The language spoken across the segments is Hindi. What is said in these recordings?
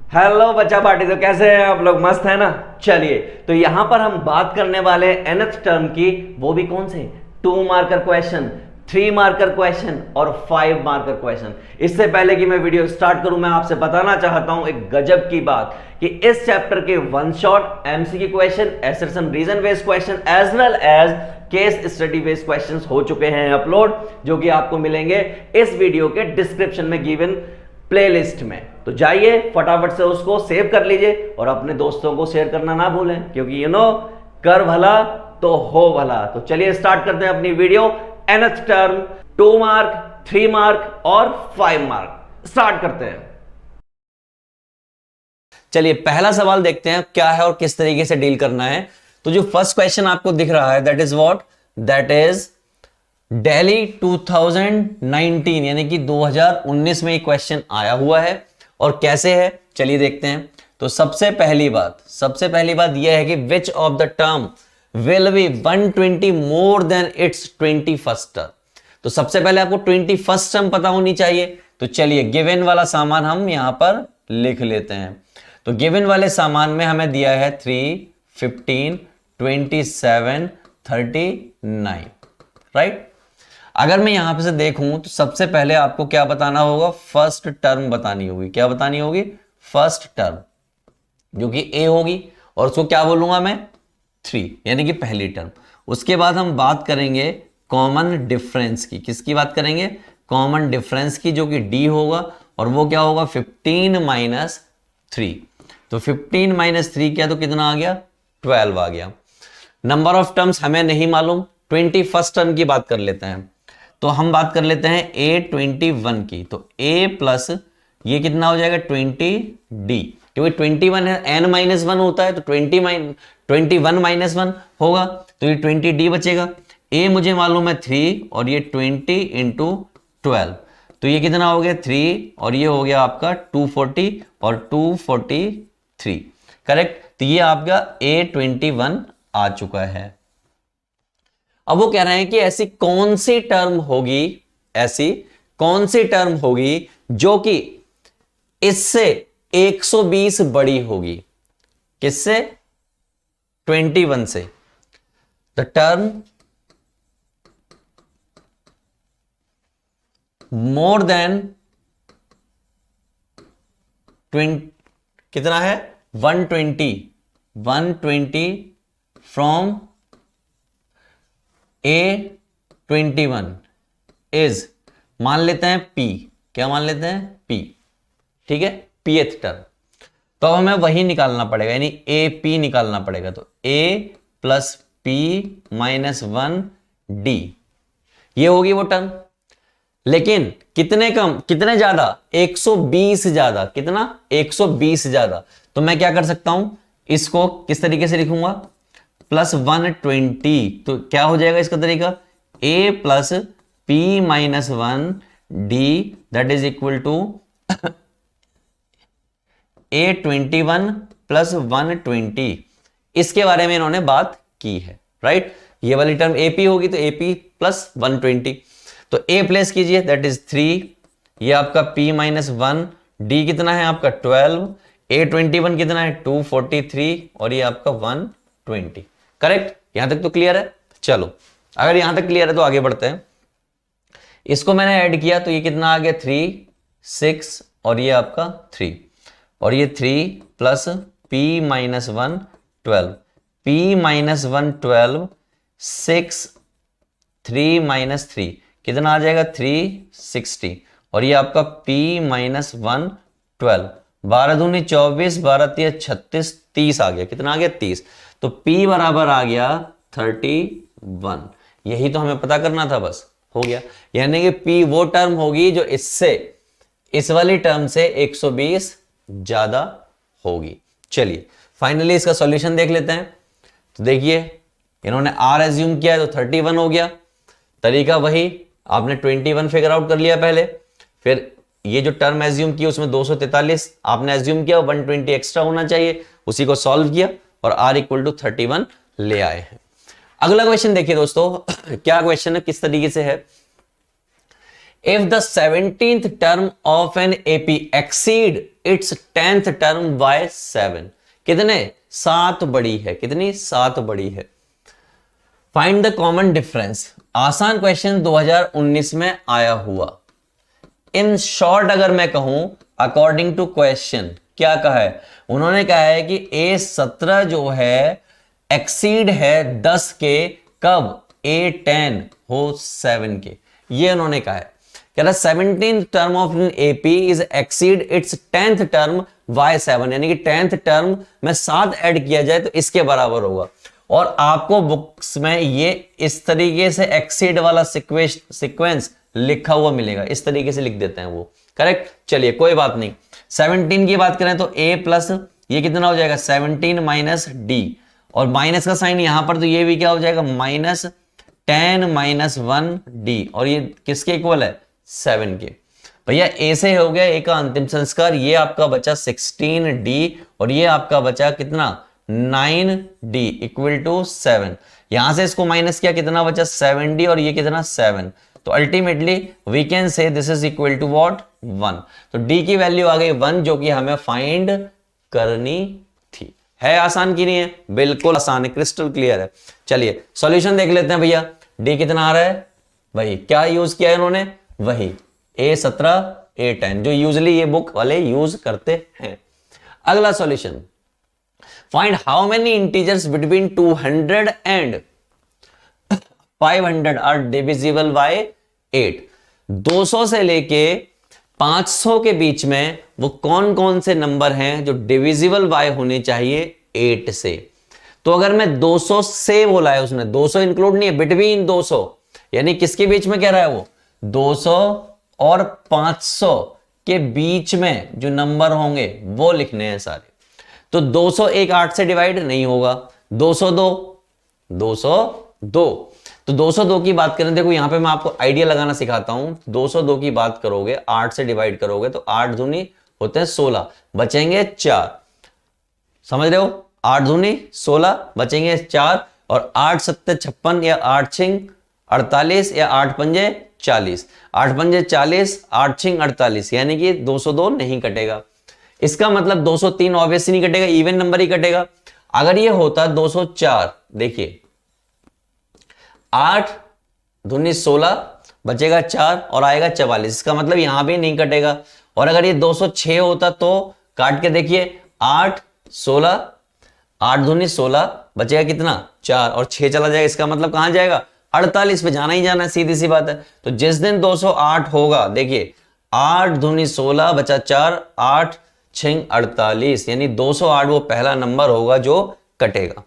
हेलो बच्चा पार्टी, तो कैसे हैं आप लोग? मस्त है ना। चलिए, तो यहां पर हम बात करने वाले nth टर्म की, वो भी कौन से 2 मार्कर क्वेश्चन, 3 मार्कर क्वेश्चन और 5 मार्कर क्वेश्चन। इससे पहले कि मैं वीडियो स्टार्ट करूं, मैं आपसे बताना चाहता हूं एक गजब की बात कि इस चैप्टर के one shot MCQ question, assertion reason based question as well as case study based questions हो चुके हैं अपलोड, जो कि आपको मिलेंगे इस वीडियो के डिस्क्रिप्शन में गिवन प्लेलिस्ट में। तो जाइए फटाफट से उसको सेव कर लीजिए और अपने दोस्तों को शेयर करना ना भूलें, क्योंकि कर भला तो हो भला। तो चलिए स्टार्ट करते हैं अपनी video. nth term, 2 mark, 3 mark और 5 मार्क, स्टार्ट करते हैं। चलिए पहला सवाल देखते हैं क्या है और किस तरीके से डील करना है। तो जो फर्स्ट क्वेश्चन आपको दिख रहा है, that is what, that is Delhi 2019, यानी कि 2019 में एक क्वेश्चन आया हुआ है। और कैसे है चलिए देखते हैं। तो सबसे पहली बात यह है कि which of the term will be 120 more than it's 21st term. तो सबसे पहले आपको 21st टर्म पता होनी चाहिए। तो चलिए गिवन वाला सामान हम यहां पर लिख लेते हैं। तो गिवन वाले सामान में हमें दिया है 3, 15, 27, 39, राइट। अगर मैं यहां पे से देखूं तो सबसे पहले आपको क्या बताना होगा, फर्स्ट टर्म बतानी होगी। क्या बतानी होगी? फर्स्ट टर्म, जो कि ए होगी, और उसको क्या बोलूंगा मैं? 3, यानी कि पहली टर्म। उसके बाद हम बात करेंगे कॉमन डिफरेंस की। किसकी बात करेंगे? कॉमन डिफरेंस की, जो कि डी होगा, और वो क्या होगा? 15 माइनस 3। तो 15 माइनस 3 क्या, तो कितना आ गया? 12 आ गया। नंबर ऑफ टर्म्स हमें नहीं मालूम, 21st टर्म की बात कर लेते हैं। तो हम बात कर लेते हैं A21 की। तो A प्लस ये कितना हो जाएगा? 20D, क्योंकि 21 है, n माइनस 1 होता है, तो 21 माइनस 1 होगा, तो ये 20D बचेगा। A मुझे मालूम है 3, और ये 20 इंटू 12, तो ये कितना हो गया? 3, और ये हो गया आपका 240 और 243, करेक्ट। तो ये आपका A21 आ चुका है। अब वो कह रहे हैं कि ऐसी कौन सी टर्म होगी जो कि इससे 120 बड़ी होगी। किससे? 21 से। द टर्म मोर देन 20, कितना है? 120 फ्रॉम A21 इज, मान लेते हैं P। क्या मान लेते हैं? P, ठीक है, pth टर्म। तो अब हमें वही निकालना पड़ेगा, यानी AP निकालना पड़ेगा। तो A plus P minus 1D, ये होगी वो टर्म। लेकिन कितने कम, कितने ज्यादा? 120 ज्यादा। कितना? 120 ज्यादा। तो मैं क्या कर सकता हूं, इसको किस तरीके से लिखूंगा? प्लस 120। तो क्या हो जाएगा इसका तरीका? A plus P minus 1D, that is equal to A21 plus 120। इसके बारे में इन्होंने बात की है, राइट। ये वाली टर्म AP होगी, तो AP प्लस 120। तो A प्लेस कीजिए, दैट इज 3, ये आपका P माइनस 1D कितना है आपका? 12, A21 कितना है? 243, और ये आपका 120, करेक्ट। यहां तक तो क्लियर है। चलो, अगर यहां तक क्लियर है तो आगे बढ़ते हैं। इसको मैंने ऐड किया तो ये कितना आ गया? 3, 6, और ये आपका 3, और ये 3 plus P minus 1 12, P minus 1 12, 6, 3 minus 3 कितना आ जाएगा? 360, और ये आपका P माइनस 1 12, 12 दूनी 24, 12 तिया 36, 30 आ गया। कितना आ गया? 30। तो P बराबर आ गया 31। यही तो हमें पता करना था, बस हो गया। यानी कि P वो टर्म होगी जो इससे, इस वाली टर्म से 120 ज्यादा होगी। चलिए फाइनली इसका सॉल्यूशन देख लेते हैं। तो देखिए, इन्होंने R एज्यूम किया है तो 31 हो गया। तरीका वही, आपने 21 फिगर आउट कर लिया पहले, फिर ये जो टर्म एज्यूम की उसमें 243 आपने एज्यूम किया, 120 एक्स्ट्रा होना चाहिए, उसी को सॉल्व किया और R इक्वल टू 31 ले आए हैं। अगला क्वेश्चन देखिए दोस्तों, क्या क्वेश्चन है, किस तरीके से है। If the 17th term of an AP exceed it's 10th term by 7, कितने? 7 बड़ी है। कितनी? 7 बड़ी है। Find the common difference. आसान क्वेश्चन 2019 में आया हुआ। इन शॉर्ट अगर मैं कहूं, अकॉर्डिंग टू क्वेश्चन क्या कहा है? उन्होंने कहा है कि A17 जो है एक्सीड है 10 के, कब? A10 हो 7 के। ये उन्होंने कहा है। कह रहा 17th term of AP is exceed it's 10th term by 7, यानी कि 10th टर्म में 7 ऐड किया जाए तो इसके बराबर होगा। और आपको बुक्स में ये इस तरीके से एक्सीड वाला सीक्वेंस लिखा हुआ मिलेगा, इस तरीके से लिख देते हैं वो। करेक्ट? चलिए कोई बात नहीं। 17 की बात करें तो A प्लस ये कितना हो जाएगा? 17 माइनस D, और माइनस का साइन यहां पर, तो ये भी क्या हो जाएगा? माइनस 10 माइनस 1D, और ये किसके इक्वल है? 7 के। भैया A से हो गया A का अंतिम संस्कार, ये आपका बचा 16D, और ये आपका बचा कितना? 9D equal to 7। यहां से इसको माइनस किया, कितना बचा? 7D, और ये कितना? 7। तो ultimately we can say this is equal to what? 1। तो D की वैल्यू आ गई 1, जो कि हमें फाइंड करनी थी। है आसान की नहीं है? बिल्कुल आसान है, क्रिस्टल क्लियर है। चलिए सॉल्यूशन देख लेते हैं भैया। D कितना आ रहा है? वही क्या यूज किया है इन्होंने? वही A17 A10, जो यूजली ये बुक वाले यूज करते हैं। अगला solution, find how many integers between 200 and 500 are divisible by 8। 200 से लेके 500 के बीच में वो कौन कौन से नंबर हैं जो डिविजिबल बाय होने चाहिए 8 से। तो अगर मैं 200 से बोला है उसने, 200 इंक्लूड नहीं है, बिटवीन 200, यानी किसके बीच में कह रहा है वो? 200 और 500 के बीच में जो नंबर होंगे वो लिखने हैं सारे। तो 201 8 से डिवाइड नहीं होगा। 202 तो 202 की बात करें, देखो यहां पे मैं आपको आइडिया लगाना सिखाता हूं। 202 की बात करोगे, 8 से डिवाइड करोगे तो 8 दूनी होते हैं 16, बचेंगे 4। समझ रहे हो? 8 दूनी 16, बचेंगे 4, और 8 सत्ते 56, या 8 छिंग 48, या 8 पंजे 40। 8 पंजे 40, 8 छिंग 48, यानी कि 202 नहीं कटेगा। इसका मतलब 203 ऑब्वियसली नहीं कटेगा, इवन नंबर ही कटेगा। अगर ये होता 204, देखिए 8 दूनी 16, बचेगा 4 और आएगा 44, इसका मतलब यहां भी नहीं कटेगा। और अगर ये 206 होता तो काट के देखिए, 8 16, 8 दूनी 16, बचेगा कितना? 4, और 6 चला जाएगा, इसका मतलब कहां जाएगा? 48 पे जाना ही जाना है, सीधी सी बात है। तो जिस दिन 208 होगा, देखिए 8 दूनी 16 बचा 4, 8 छिंग 48, यानी 208 वो पहला नंबर होगा जो कटेगा।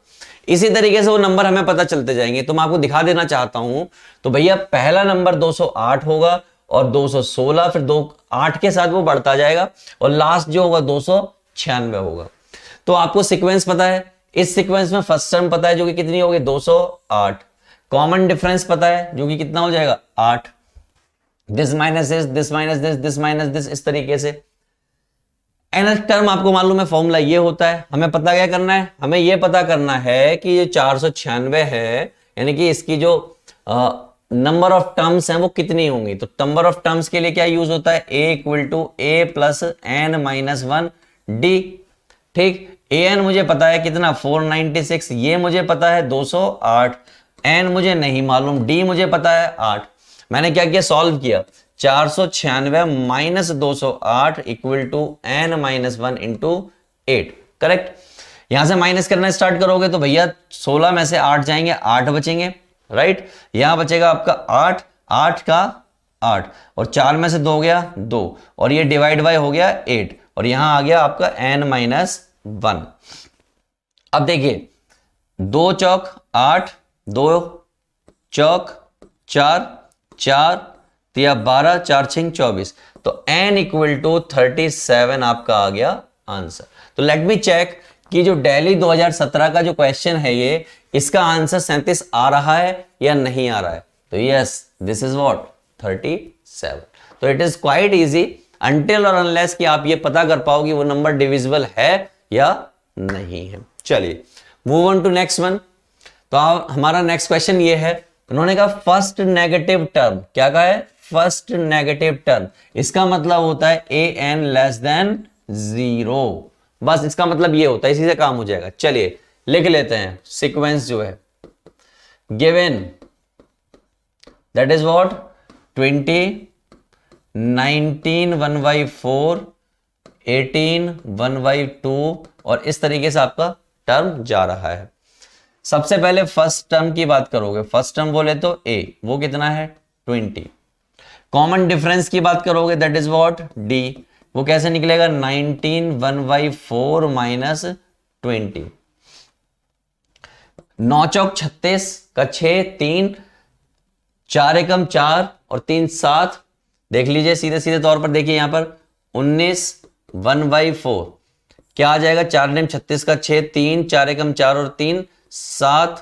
इसी तरीके से वो नंबर हमें पता चलते जाएंगे। तो मैं आपको दिखा देना चाहता हूं। तो भैया पहला नंबर 208 होगा, और 216, फिर 8 के साथ वो बढ़ता जाएगा, और लास्ट जो होगा 296 होगा। तो आपको सीक्वेंस पता है, इस सीक्वेंस में फर्स्ट टर्म पता है जो कि कितनी होगी? 208। कॉमन डिफरेंस पता है जो कि कितना हो जाएगा? 8। This minus this minus this minus this, इस तरीके से। nth टर्म आपको मालूम है फॉर्मूला ये होता है। हमें पता क्या करना है? हमें ये पता करना है कि ये 496 है, यानी कि इसकी जो नंबर ऑफ टर्म्स हैं वो कितनी होंगी। तो नंबर ऑफ टर्म्स के लिए क्या यूज होता है? a equal to a plus n minus 1 d। ठीक, an मुझे पता है कितना? 496, ये मुझे पता है 208, n मुझे नहीं मालूम, d मुझे पता है 8। मैंने क्या किया? सॉल्व किया। 496 minus 208 equal to n minus 1 into 8। Correct? यहां से माइनस करना स्टार्ट करोगे तो भैया 16 में से 8 जाएंगे, 8 बचेंगे। राइट? यहां बचेगा आपका 8, 8 का 8, और 4 में से 2 गया 2, और ये डिवाइड बाय हो गया 8, और यहां आ गया आपका n माइनस 1। अब देखिए 2 चौक 8, 2 चौक 4, 4 या 12, 4 छिंग 24, तो n इक्वल टू 37 आपका आ गया आंसर। तो लेट मी चेक कि जो दिल्ली 2017 का जो क्वेश्चन है ये, इसका आंसर 37 आ रहा है या नहीं आ रहा है। तो यस, दिस इज व्हाट? 37। तो it is quite easy until और अनलेस कि आप ये पता कर पाओ कि वो नंबर डिविजिबल है या नहीं है। चलिए move on to next one. तो हमारा नेक्स्ट क्वेश्चन ये है, उन्होंने कहा फर्स्ट नेगेटिव टर्म, क्या कहा है? फर्स्ट नेगेटिव टर्म, इसका मतलब होता है ए एन लेस देन 0। बस इसका मतलब ये होता है, इसी से काम हो जाएगा। चलिए लिख लेते हैं सीक्वेंस जो है गिवन, दैट इज व्हाट 20, 19 1/4, 18 1/2 और इस तरीके से आपका टर्म जा रहा है। सबसे पहले फर्स्ट टर्म की बात करोगे, फर्स्ट टर्म बोले तो ए, वो कितना है 20। कॉमन डिफरेंस की बात करोगे दैट इज व्हाट डी, वो कैसे निकलेगा 19 1/4 माइनस 20। 9 चौक 36 का 6, 3 4 एकम 4 और 3 7, देख लीजिए सीधे सीधे तौर पर देखिए यहां पर 19 1/4 क्या आ जाएगा, 4 नेम 36 का 6, 3 4 एकम 4 और 3 7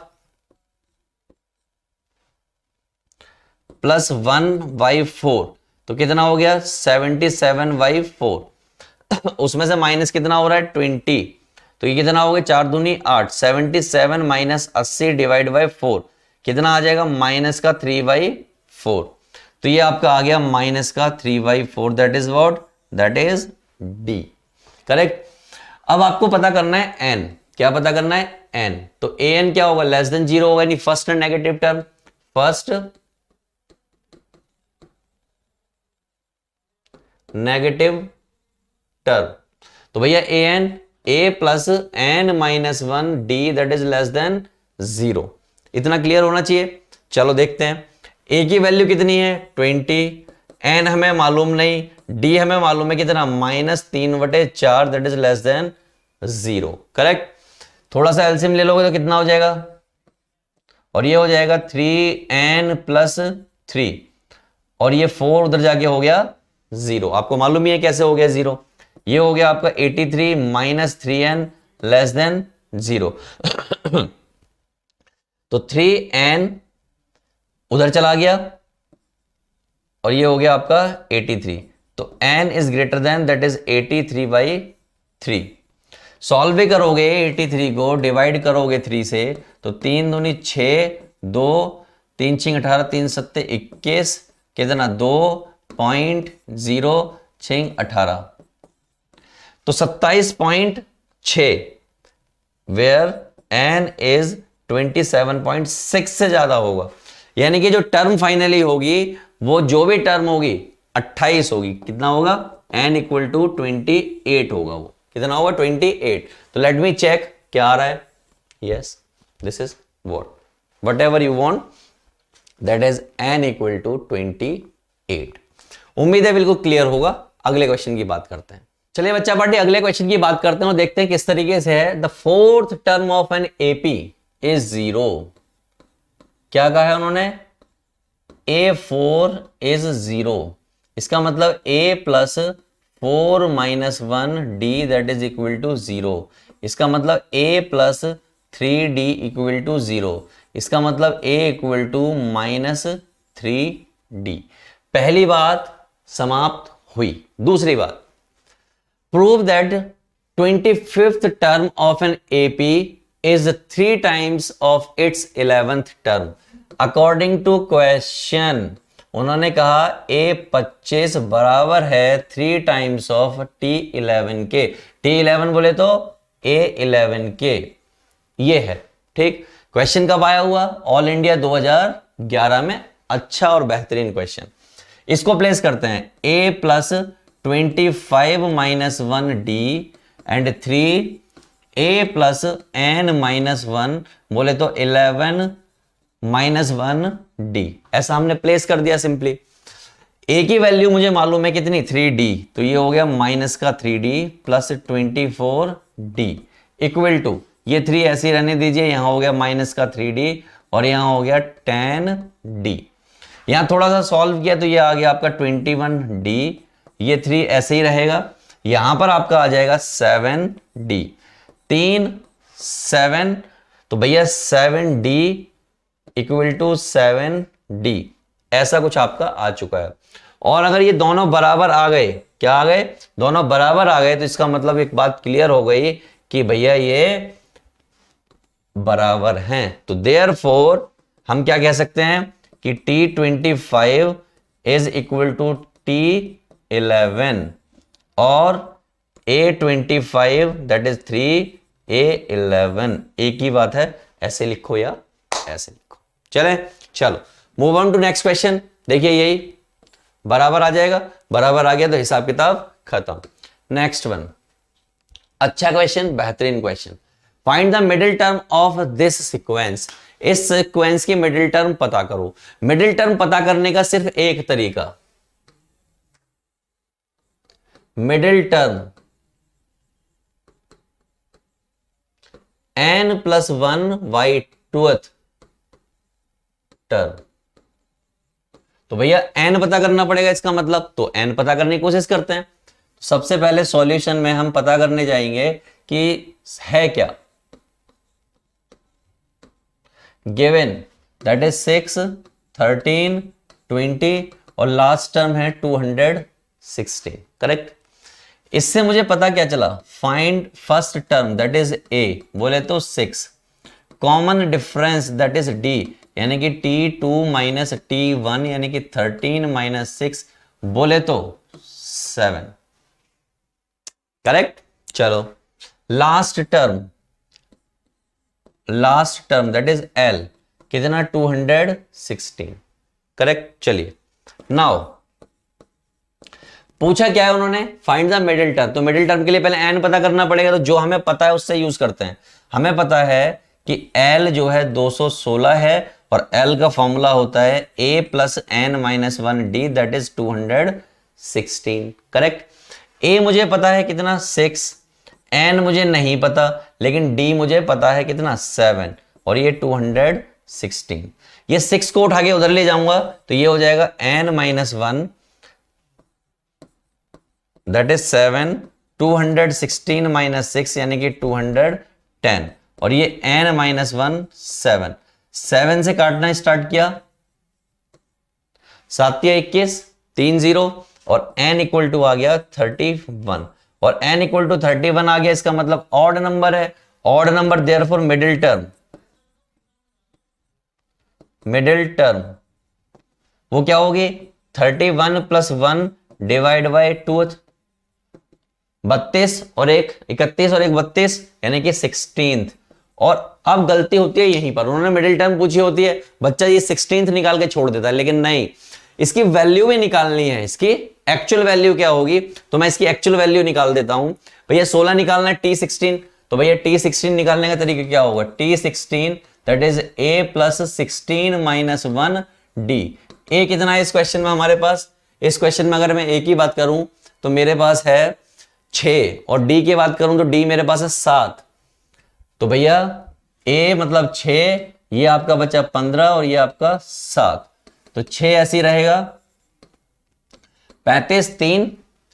प्लस 1/4 तो कितना हो गया 77/4। उसमें से माइनस कितना हो रहा है 20, तो ये कितना हो गया 4 दूनी 8, 77 माइनस 80 डिवाइड बाई 4 कितना आ जाएगा माइनस का 3/4। तो ये आपका आ गया माइनस का 3/4, that is what, that is D, correct. अब आपको पता करना है एन, क्या पता करना है एन, तो ए एन क्या होगा लेस देन 0 होगा, यानी first negative term, first negative term. तो भैया a n a plus n minus 1 d that is less than 0, इतना क्लियर होना चाहिए। चलो देखते हैं ए की वैल्यू कितनी है 20, एन हमें मालूम नहीं, डी हमें मालूम है कितना -3/4 that is less than 0, correct. थोड़ा सा एलसीएम ले लोगे तो कितना हो जाएगा, और ये हो जाएगा 3n प्लस 3 और ये 4 उधर जाके हो गया 0, आपको मालूम ही है कैसे हो गया 0, ये हो गया आपका 83 माइनस 3n लेस देन 0। तो 3n उधर चला गया और ये हो गया आपका 83, तो n is greater than that is 83/3। Solve भी करोगे 83 को, डिवाइड करोगे 3 से, तो 3 दूनी 6, 2 3 6 18, 3 7 21 कितना 2.0618, तो 27.6 वेयर n इज 27.6 से ज्यादा होगा, यानी कि जो टर्म फाइनली होगी वो जो भी टर्म होगी 28 होगी। कितना होगा n इक्वल टू 28 होगा, वो कितना होगा 28। तो लेट मी चेक क्या आ रहा है, yes this is whatever you want, that is n equal to 28। उम्मीद है बिल्कुल क्लियर होगा। अगले क्वेश्चन की बात करते हैं। चलिए बच्चा पार्टी अगले क्वेश्चन की बात करते हैं और देखते हैं किस तरीके से है। The fourth term of an AP is 0। क्या कहा है उन्होंने, A4 इज 0, इसका मतलब A plus 4 minus 1 D that is equal to 0, इसका मतलब A plus 3D equal to 0, इसका मतलब A equal to minus 3D। पहली बात समाप्त हुई। दूसरी बात, prove that 25th term of an AP is 3 times of its 11th term according to question। उन्होंने कहा A25 बराबर है 3 times of T11 के। T11 बोले तो A11 के, ये है ठीक। क्वेश्चन कब आया हुआ, ऑल इंडिया 2011 में। अच्छा और बेहतरीन क्वेश्चन। इसको प्लेस करते हैं A plus 25 minus 1 D and 3 A plus n minus 1 बोले तो 11 माइनस 1 D, ऐसा हमने प्लेस कर दिया सिंपली। A की वैल्यू मुझे मालूम है कितनी 3D, तो ये हो गया माइनस का 3D plus 24D equal to, ये 3 ऐसे ही रहने दीजिए, यहां हो गया माइनस का 3D और यहां हो गया 10D। यहां थोड़ा सा सॉल्व किया तो ये आ गया आपका 21D, ये 3 ऐसे ही रहेगा, यहां पर आपका आ जाएगा 7D, 3 7, तो भैया 7D इक्वल टू 7D, ऐसा कुछ आपका आ चुका है। और अगर ये दोनों बराबर आ गए, क्या आ गए, दोनों बराबर आ गए, तो इसका मतलब एक बात क्लियर हो गई कि भैया ये बराबर हैं। तो देयरफॉर हम क्या कह सकते हैं कि T25 is equal to T11 और A25 दैट इज 3A11। एक ही बात है, ऐसे लिखो या ऐसे लिखो। चलो move on to next question. देखिए यही बराबर आ जाएगा, बराबर आ गया तो हिसाब किताब खत्म। नेक्स्ट वन, अच्छा क्वेश्चन, बेहतरीन question. Find the middle term of this sequence. इस सीक्वेंस की मिडिल टर्म पता करो। मिडिल टर्म पता करने का सिर्फ एक तरीका, middle term n+1 tooth term. तो भैया n पता करना पड़ेगा, इसका मतलब तो n पता करने की कोशिश करते हैं। सबसे पहले सॉल्यूशन में हम पता करने जाएंगे कि है क्या गिवन, दैट इज 6, 13, 20 और लास्ट टर्म है 216। करेक्ट। इससे मुझे पता क्या चला, find first term that is a, बोले तो 6, common difference that is d यानी कि T2 माइनस T1 यानी कि 13 - 6 बोले तो 7। करेक्ट। चलो last term that is L, कितना 216। करेक्ट। चलिए नाउ पूछा क्या है उन्होंने, फाइंड द मिडिल टर्म। तो मिडिल टर्म के लिए पहले n पता करना पड़ेगा, तो जो हमें पता है उससे यूज करते हैं। हमें पता है कि L जो है 216 है और L का फॉर्मूला होता है A + n-1D that is 216। Correct. A मुझे पता है कितना 6, n मुझे नहीं पता, लेकिन D मुझे पता है कितना 7 और ये 216। ये 6 को उठा के उधर ले जाऊंगा तो ये हो जाएगा n-1 दैट इज 7, 216 - 6 यानी कि 210 और ये n-1 7, 7 से काटना स्टार्ट किया, 7 या 21, 3 0 और n इक्वल टू आ गया 31 और n इक्वल टू 31 आ गया, इसका मतलब ऑड नंबर है। Odd number therefore middle term वो क्या होगी, 31 + 1 डिवाइड बाय 2, 32 और 1 31 और 1 32 यानी कि 16th। और अब गलती होती है यहीं पर, उन्होंने मिडिल टर्म पूछी होती है, बच्चा ये 16th निकाल के छोड़ देता है, लेकिन नहीं, इसकी वैल्यू भी निकालनी है। इसकी एक्चुअल वैल्यू क्या होगी, तो मैं इसकी एक्चुअल वैल्यू निकाल देता हूं। भैया 16 निकालना है T16, तो भैया T16 निकालने का तरीका क्या होगा, T16 that is A + 16 - 1D। A कितना है इस क्वेश्चन में हमारे पास, इस क्वेश्चन में अगर मैं A की बात करूं तो मेरे पास है 6 और D की बात करूं तो D मेरे पास है 7। तो भैया A मतलब 6, ये आपका बचा 15 और ये आपका 7, तो 6 ऐसी रहेगा, 35 3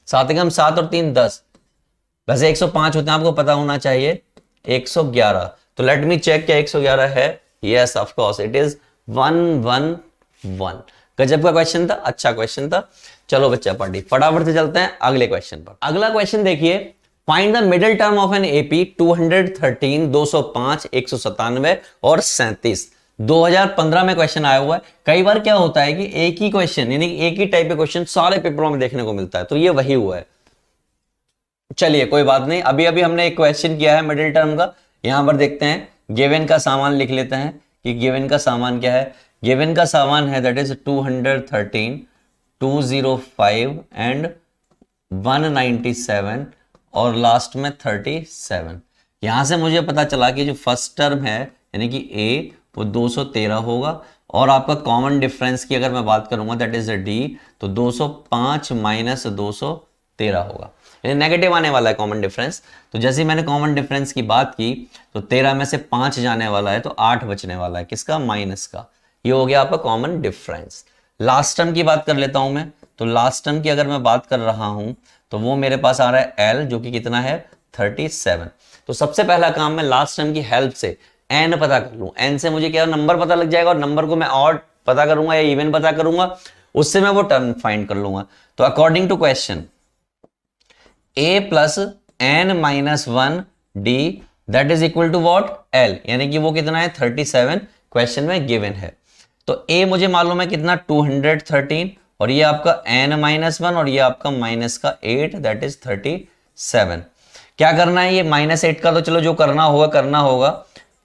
7 × 7 और 3 10, वैसे 105 होते हैं, आपको पता होना चाहिए 111। तो लेट मी चेक क्या 111 है, yes of course it is 111। गजब का क्वेश्चन था, अच्छा क्वेश्चन था। चलो बच्चा पार्टी फटाफट से चलते हैं अगले क्वेश्चन पर। अगला क्वेश्चन देखिए, find the middle term of an AP 213, 205, 197 और 37। 2015 में क्वेश्चन आया हुआ है। कई बार क्या होता है कि एक ही क्वेश्चन यानी कि एक ही टाइप के क्वेश्चन सारे पेपरों में देखने को मिलता है, तो ये वही हुआ है। चलिए कोई बात नहीं, अभी अभी हमने एक क्वेश्चन किया है मिडिल टर्म का, यहां पर देखते हैं। गिवन का सामान लिख लेते हैं कि गिवन का सामान क्या है। गिवन का सामान है दैट इज 213, 205 एंड 197 और लास्ट में 37। यहां से मुझे पता चला कि जो फर्स्ट टर्म है यानी कि A वो 213 होगा और आपका कॉमन डिफरेंस की अगर मैं बात करूंगा दैट इज D, तो 205 - 213 होगा, यानी नेगेटिव आने वाला है कॉमन डिफरेंस। तो जैसे ही मैंने कॉमन डिफरेंस की बात की तो 13 में से 5 जाने वाला है, तो 8 बचने वाला है, किसका, माइनस का। ये हो गया आपका कॉमन डिफरेंस। लास्ट टर्म की बात कर लेता हूं मैं, तो लास्ट टर्म की अगर मैं बात कर रहा हूं तो वो मेरे पास आ रहा है L जो कि कितना है 37। तो सबसे पहला काम मैं लास्ट टर्म की हेल्प से n पता कर लूं। n से मुझे क्या नंबर पता लग जाएगा और नंबर को मैं ऑड पता करूंगा या इवन पता करूंगा, उससे मैं वो टर्म फाइंड कर लूंगा। तो according to question A + n-1 D that is equal to what, L, यानी कि वो कितना है 37 क्वेश्चन में गिवन है। तो A मुझे मालूम है कितना 213 और ये आपका n-1 और ये आपका माइनस का 8 दैट इज 37। क्या करना है, ये -8 का तो चलो जो करना होगा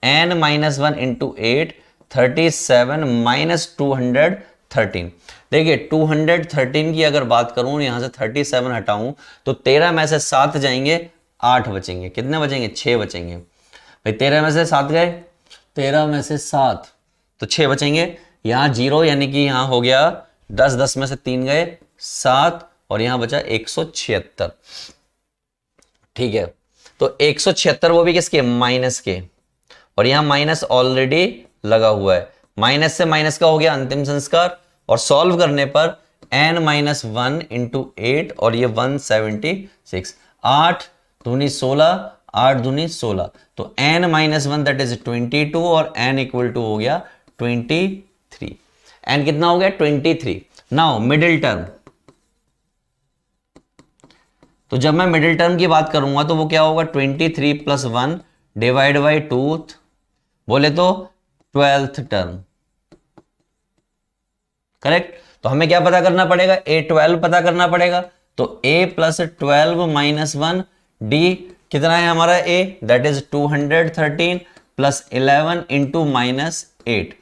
n-1 इंटू 8 37 माइनस 213। देखिए 213 की अगर बात करूं, यहां से 37 हटाऊं तो 13 में से 7 जाएंगे, 8 बचेंगे। कितने बचेंगे? 6 बचेंगे भाई। 13 में से 7 गए, 13 में से 7 तो 6 बचेंगे। यहां 0 यानी कि यहां हो गया 10, 10 में से 3 गए 7 और यहां बचा 176। ठीक है, तो 176 वो भी किसके? माइनस के, और यहां माइनस ऑलरेडी लगा हुआ है। माइनस से माइनस का हो गया अंतिम संस्कार, और सॉल्व करने पर n-1 इंटू 8 और ये 176। 8 दूनी 16, 8 दूनी 16, तो n-1 दैट इज 22 और n इक्वल टू हो गया 23। n कितना हो गया? 23। नाउ मिडिल टर्म, तो जब मैं मिडिल टर्म की बात करूंगा तो वो क्या होगा? 23 प्लस 1 डिवाइड बाई 2, बोले तो 12th टर्म। करेक्ट। तो हमें क्या पता करना पड़ेगा? a12 पता करना पड़ेगा। तो a प्लस 12 माइनस 1 d कितना है हमारा? a that is 213 plus 11 into minus 8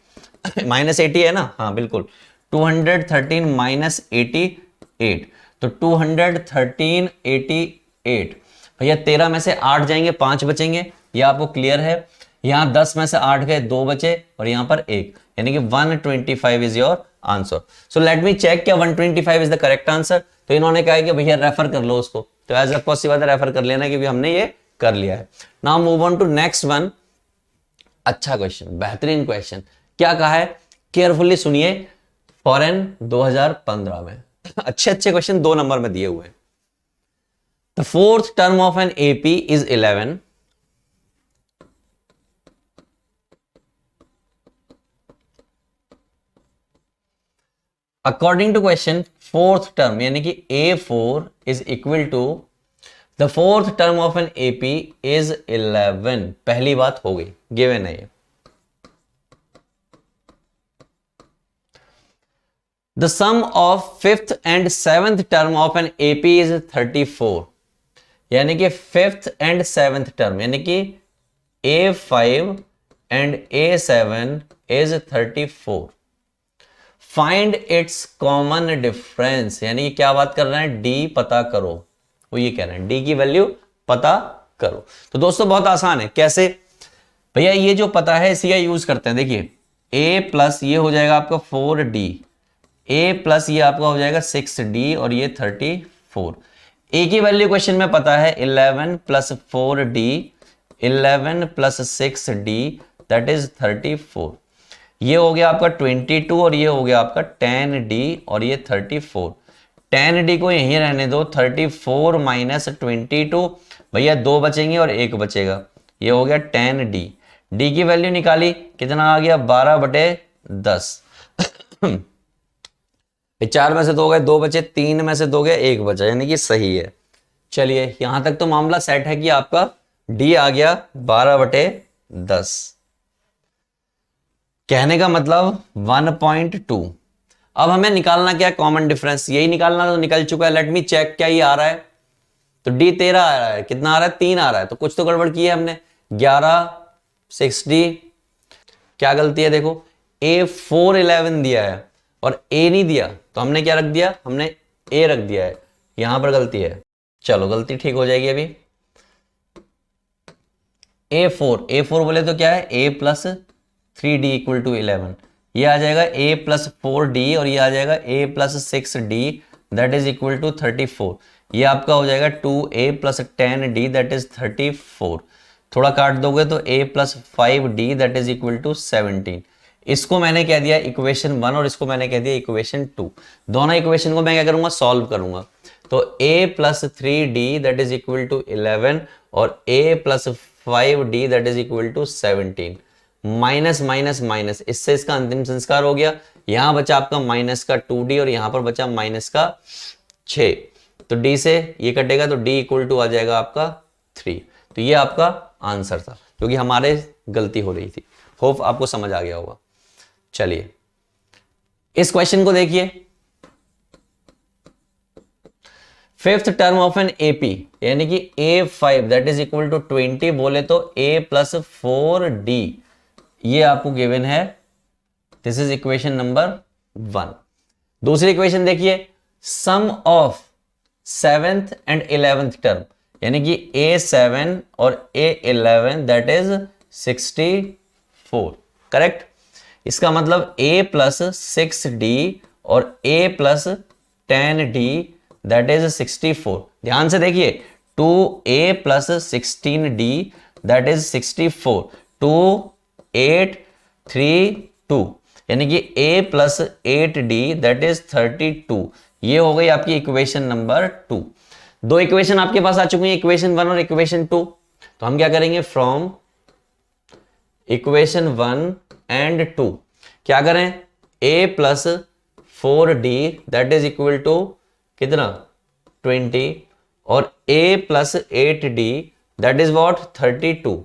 minus 80 है ना? हाँ बिल्कुल, 213 माइनस 88, तो 213 88। भैया 13 में से 8 जाएंगे, 5 बचेंगे, ये आपको क्लियर है। यहां 10 में से 8 गए, 2 बचे और यहां पर 1, यानी कि 125 is your answer. So let me check क्या 125 इज द करेक्ट आंसर। तो इन्होंने कहा कि भैया रेफर कर लो उसको, तो एज अ पॉसिबल रेफर कर लेना क्योंकि हमने ये कर लिया है। Now move on to next one. अच्छा क्वेश्चन, बेहतरीन क्वेश्चन। क्या कहा है? केयरफुली सुनिए। फॉरेन 2015 में अच्छे अच्छे क्वेश्चन 2 नंबर में दिए हुए हैं। The fourth term of an AP is 11। According to question, fourth term यानी कि A4 is equal to the fourth term of an AP is 11। पहली बात हो गई, गिवन है ये। The sum of fifth and seventh term of an AP is 34। यानी कि फिफ्थ एंड सेवेंथ टर्म यानी कि A5 and A7 is 34। Find its common difference, यानी कि क्या बात कर रहे हैं? D पता करो, वो ये कह रहे हैं D की वैल्यू पता करो। तो दोस्तों बहुत आसान है। कैसे भैया? ये जो पता है इसी का यूज करते हैं। देखिए A प्लस ये हो जाएगा आपका 4D, a प्लस ये आपका हो जाएगा 6d और ये 34। a की वैल्यू क्वेश्चन में पता है 11 plus 4d, 11 plus 6d that is 34। ये हो गया आपका 22 और ये हो गया आपका 10d और ये 34। 10d को यहीं रहने दो, 34 माइनस 22, भैया 2 बचेंगे और 1 बचेगा, ये हो गया 10d। d की वैल्यू निकाली, कितना आ गया? 12/10। 4 में से 2 गए, 2 बचे, 3 में से 2 गए, 1 बचा, यानी कि सही है। चलिए यहां तक तो मामला सेट है कि आपका डी आ गया 12/10। कहने का मतलब 1.2। अब हमें निकालना क्या? Common difference. यही निकालना तो निकल चुका है। लेट मी चेक क्या ये आ रहा है। तो डी 13 आ रहा है, कितना आ रहा है? 3 आ रहा है, तो कुछ तो गड़बड़ की है हमने। 11 6d, क्या गलती है? देखो A4 11 दिया है और A नहीं दिया, तो हमने क्या रख दिया? हमने A रख दिया है, यहां पर गलती है। चलो गलती ठीक हो जाएगी अभी। A4 बोले तो क्या है? A plus 3d equal to 11। ये आ जाएगा A प्लस 4d और ये आ जाएगा A plus 6d that is equal to 34। ये आपका हो जाएगा 2A plus 10d that is 34। थोड़ा काट दोगे तो A plus 5d that is equal to 17। इसको मैंने कह दिया इक्वेशन 1 और इसको मैंने कह दिया इक्वेशन 2। दोनों इक्वेशन को मैं क्या करूंगा? सॉल्व करूंगा। तो A plus 3d that is equal to 11 और A plus 5d that is equal to 17। Minus minus minus, इससे इसका अंतिम संस्कार हो गया। यहां बचा आपका माइनस का 2d और यहां पर बचा माइनस का 6। तो d से ये कटेगा तो d इक्वल टू आ जाएगा आपका 3। तो ये आपका आंसर था, क्योंकि हमारे गलती हो रही थी। होप आपको समझ आ गया होगा। चलिए इस क्वेश्चन को देखिए। Fifth term of an AP यानी कि A5 that is equal to 20 बोले तो A प्लस 4D, ये आपको गिवन है। This is equation number 1। दूसरी इक्वेशन देखिए, सम of 7th and 11th term यानी कि A7 और A11 दैट इज 64, करेक्ट। इसका मतलब A प्लस 6D और A plus 10D that is 64। ध्यान से देखिए, 2A plus 16D that is 64, 2 8 3 2 यानी कि A plus 8D that is 32। ये हो गई आपकी इक्वेशन नंबर 2। दो इक्वेशन आपके पास आ चुकी है, इक्वेशन 1 और इक्वेशन 2। तो हम क्या करेंगे, फ्रॉम इक्वेशन 1 एंड 2 क्या करें, A plus 4D that is equal to कितना 20 और A plus 8D that is what 32।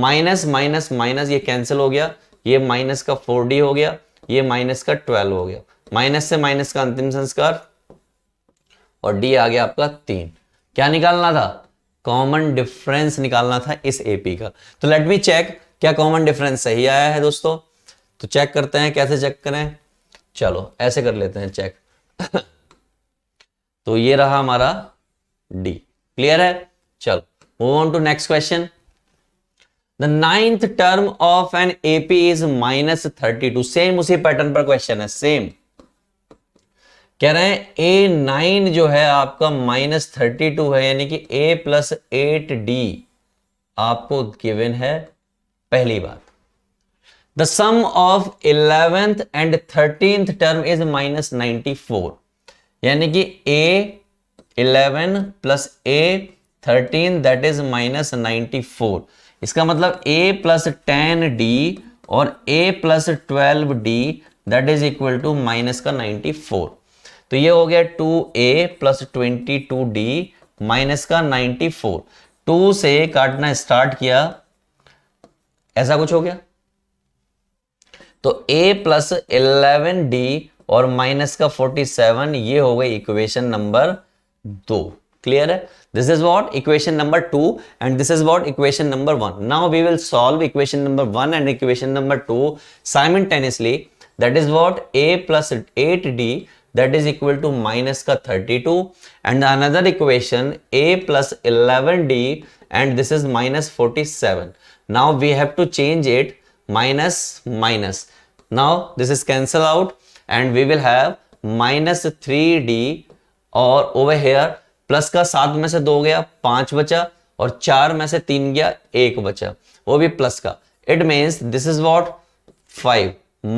Minus minus minus ये कैंसिल हो गया, ये माइनस का 4D हो गया, ये माइनस का 12 हो गया, माइनस से माइनस का अंतिम संस्कार और D आ गया आपका 3। क्या निकालना था, कॉमन डिफरेंस निकालना था इस AP का। तो लेट मी चेक क्या कॉमन डिफरेंस सही आया है दोस्तों। तो चेक करते हैं, कैसे चेक करें, चलो ऐसे कर लेते हैं चेक। तो ये रहा हमारा D, क्लियर है। चलो move on to next question. The 9th term of an AP is -32। Same उसी पैटर्न पर क्वेश्चन है, सेम कह रहे हैं A9 जो है आपका -32 है यानी कि A प्लस 8D आपको गिवन है। पहली बात, the sum of 11th and 13th term is -94 यानी कि A11 plus A13 that is -94। इसका मतलब A प्लस 10D और A plus 12D that is equal to minus का 94। तो ये हो गया 2A प्लस 22D माइनस का 94। 2 से काटना स्टार्ट किया, ऐसा कुछ हो गया। तो A प्लस 11D और माइनस का 47, ये हो गई इक्वेशन नंबर 2। क्लियर है। This is what equation number 2 and this is what equation number 1। Now we will solve equation number 1 and equation number 2 simultaneously. That is what A plus 8D that is equal to minus का 32 and another equation A plus 11D and this is minus 47. Now we have to change it, minus minus. Now this is cancel out and we will have minus 3D और over here plus का 7 में से 2 गया 5 बचा और 4 में से 3 गया 1 बचा, वो भी प्लस का। It means this is what 5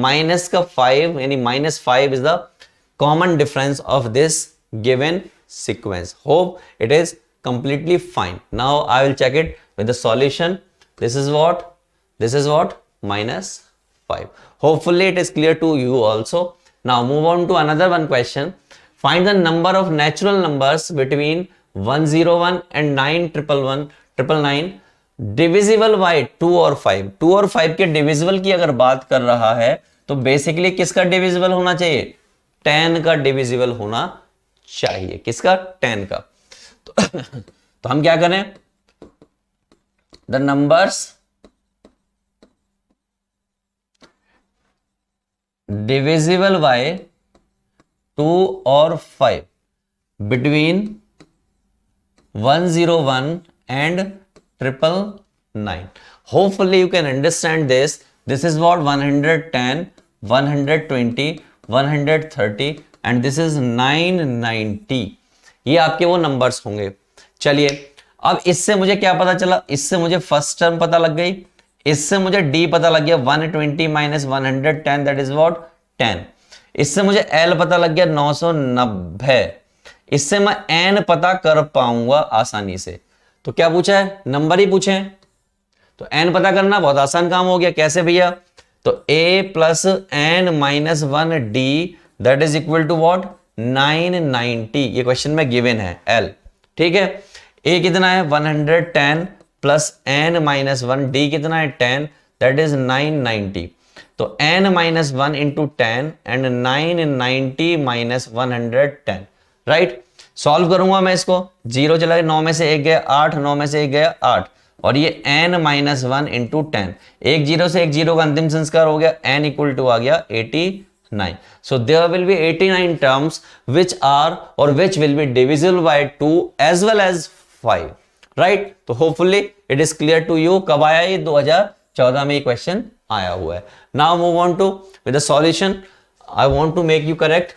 minus का 5 यानी minus 5 is the common difference of this given sequence. Hope it is completely fine. Now I will check it with the solution. This is what minus 5. Hopefully it is clear to you also. Now move on to another one question. Find the number of natural numbers between 101 and 999 divisible by 2 और 5. 2 और 5 के divisible की अगर बात कर रहा है तो बेसिकली किसका divisible होना चाहिए, 10 का डिविजिबल होना चाहिए। किसका, 10 का। तो हम क्या करें, द नंबर्स डिविजिबल बाय 2 और 5 between 101 and 999। Hopefully you can understand this. This is what 110 120 130 and this is 990। ये आपके वो नंबर्स होंगे। चलिए अब इससे मुझे क्या पता चला, इससे मुझे फर्स्ट टर्म पता लग गई, इससे मुझे डी पता लग गया 120 माइनस 110 दैट इज व्हाट 10। इससे मुझे एल पता लग गया 990। इससे मैं एन पता कर पाऊंगा आसानी से। तो क्या पूछा है, नंबर ही पूछे हैं। तो एन पता करना बहुत आसान काम हो गया। कैसे भैया, तो a plus n minus 1d that is equal to what 990। ये क्वेश्चन में गिवन है l, ठीक है। a कितना है 110 प्लस n माइनस 1, d कितना है 10 दैट इज 990। तो n minus 1 into 10 and 990 minus 110, right. Solve करूंगा मैं इसको, 0 चला गया, 9 में से 1 गया 8, 9 में से 1 गया 8, और ये n माइनस 1 इंटू 10, एक जीरो से एक जीरो का अंतिम संस्कार हो गया, n इक्वल टू आ गया 89. So there will be 89 terms which are or which will be divisible by 2 as well as 5. Right? तो hopefully it is clear to you. कब आया ये? 2014 में ये क्वेश्चन आया हुआ है. Now move on to with the solution. I want to make you correct.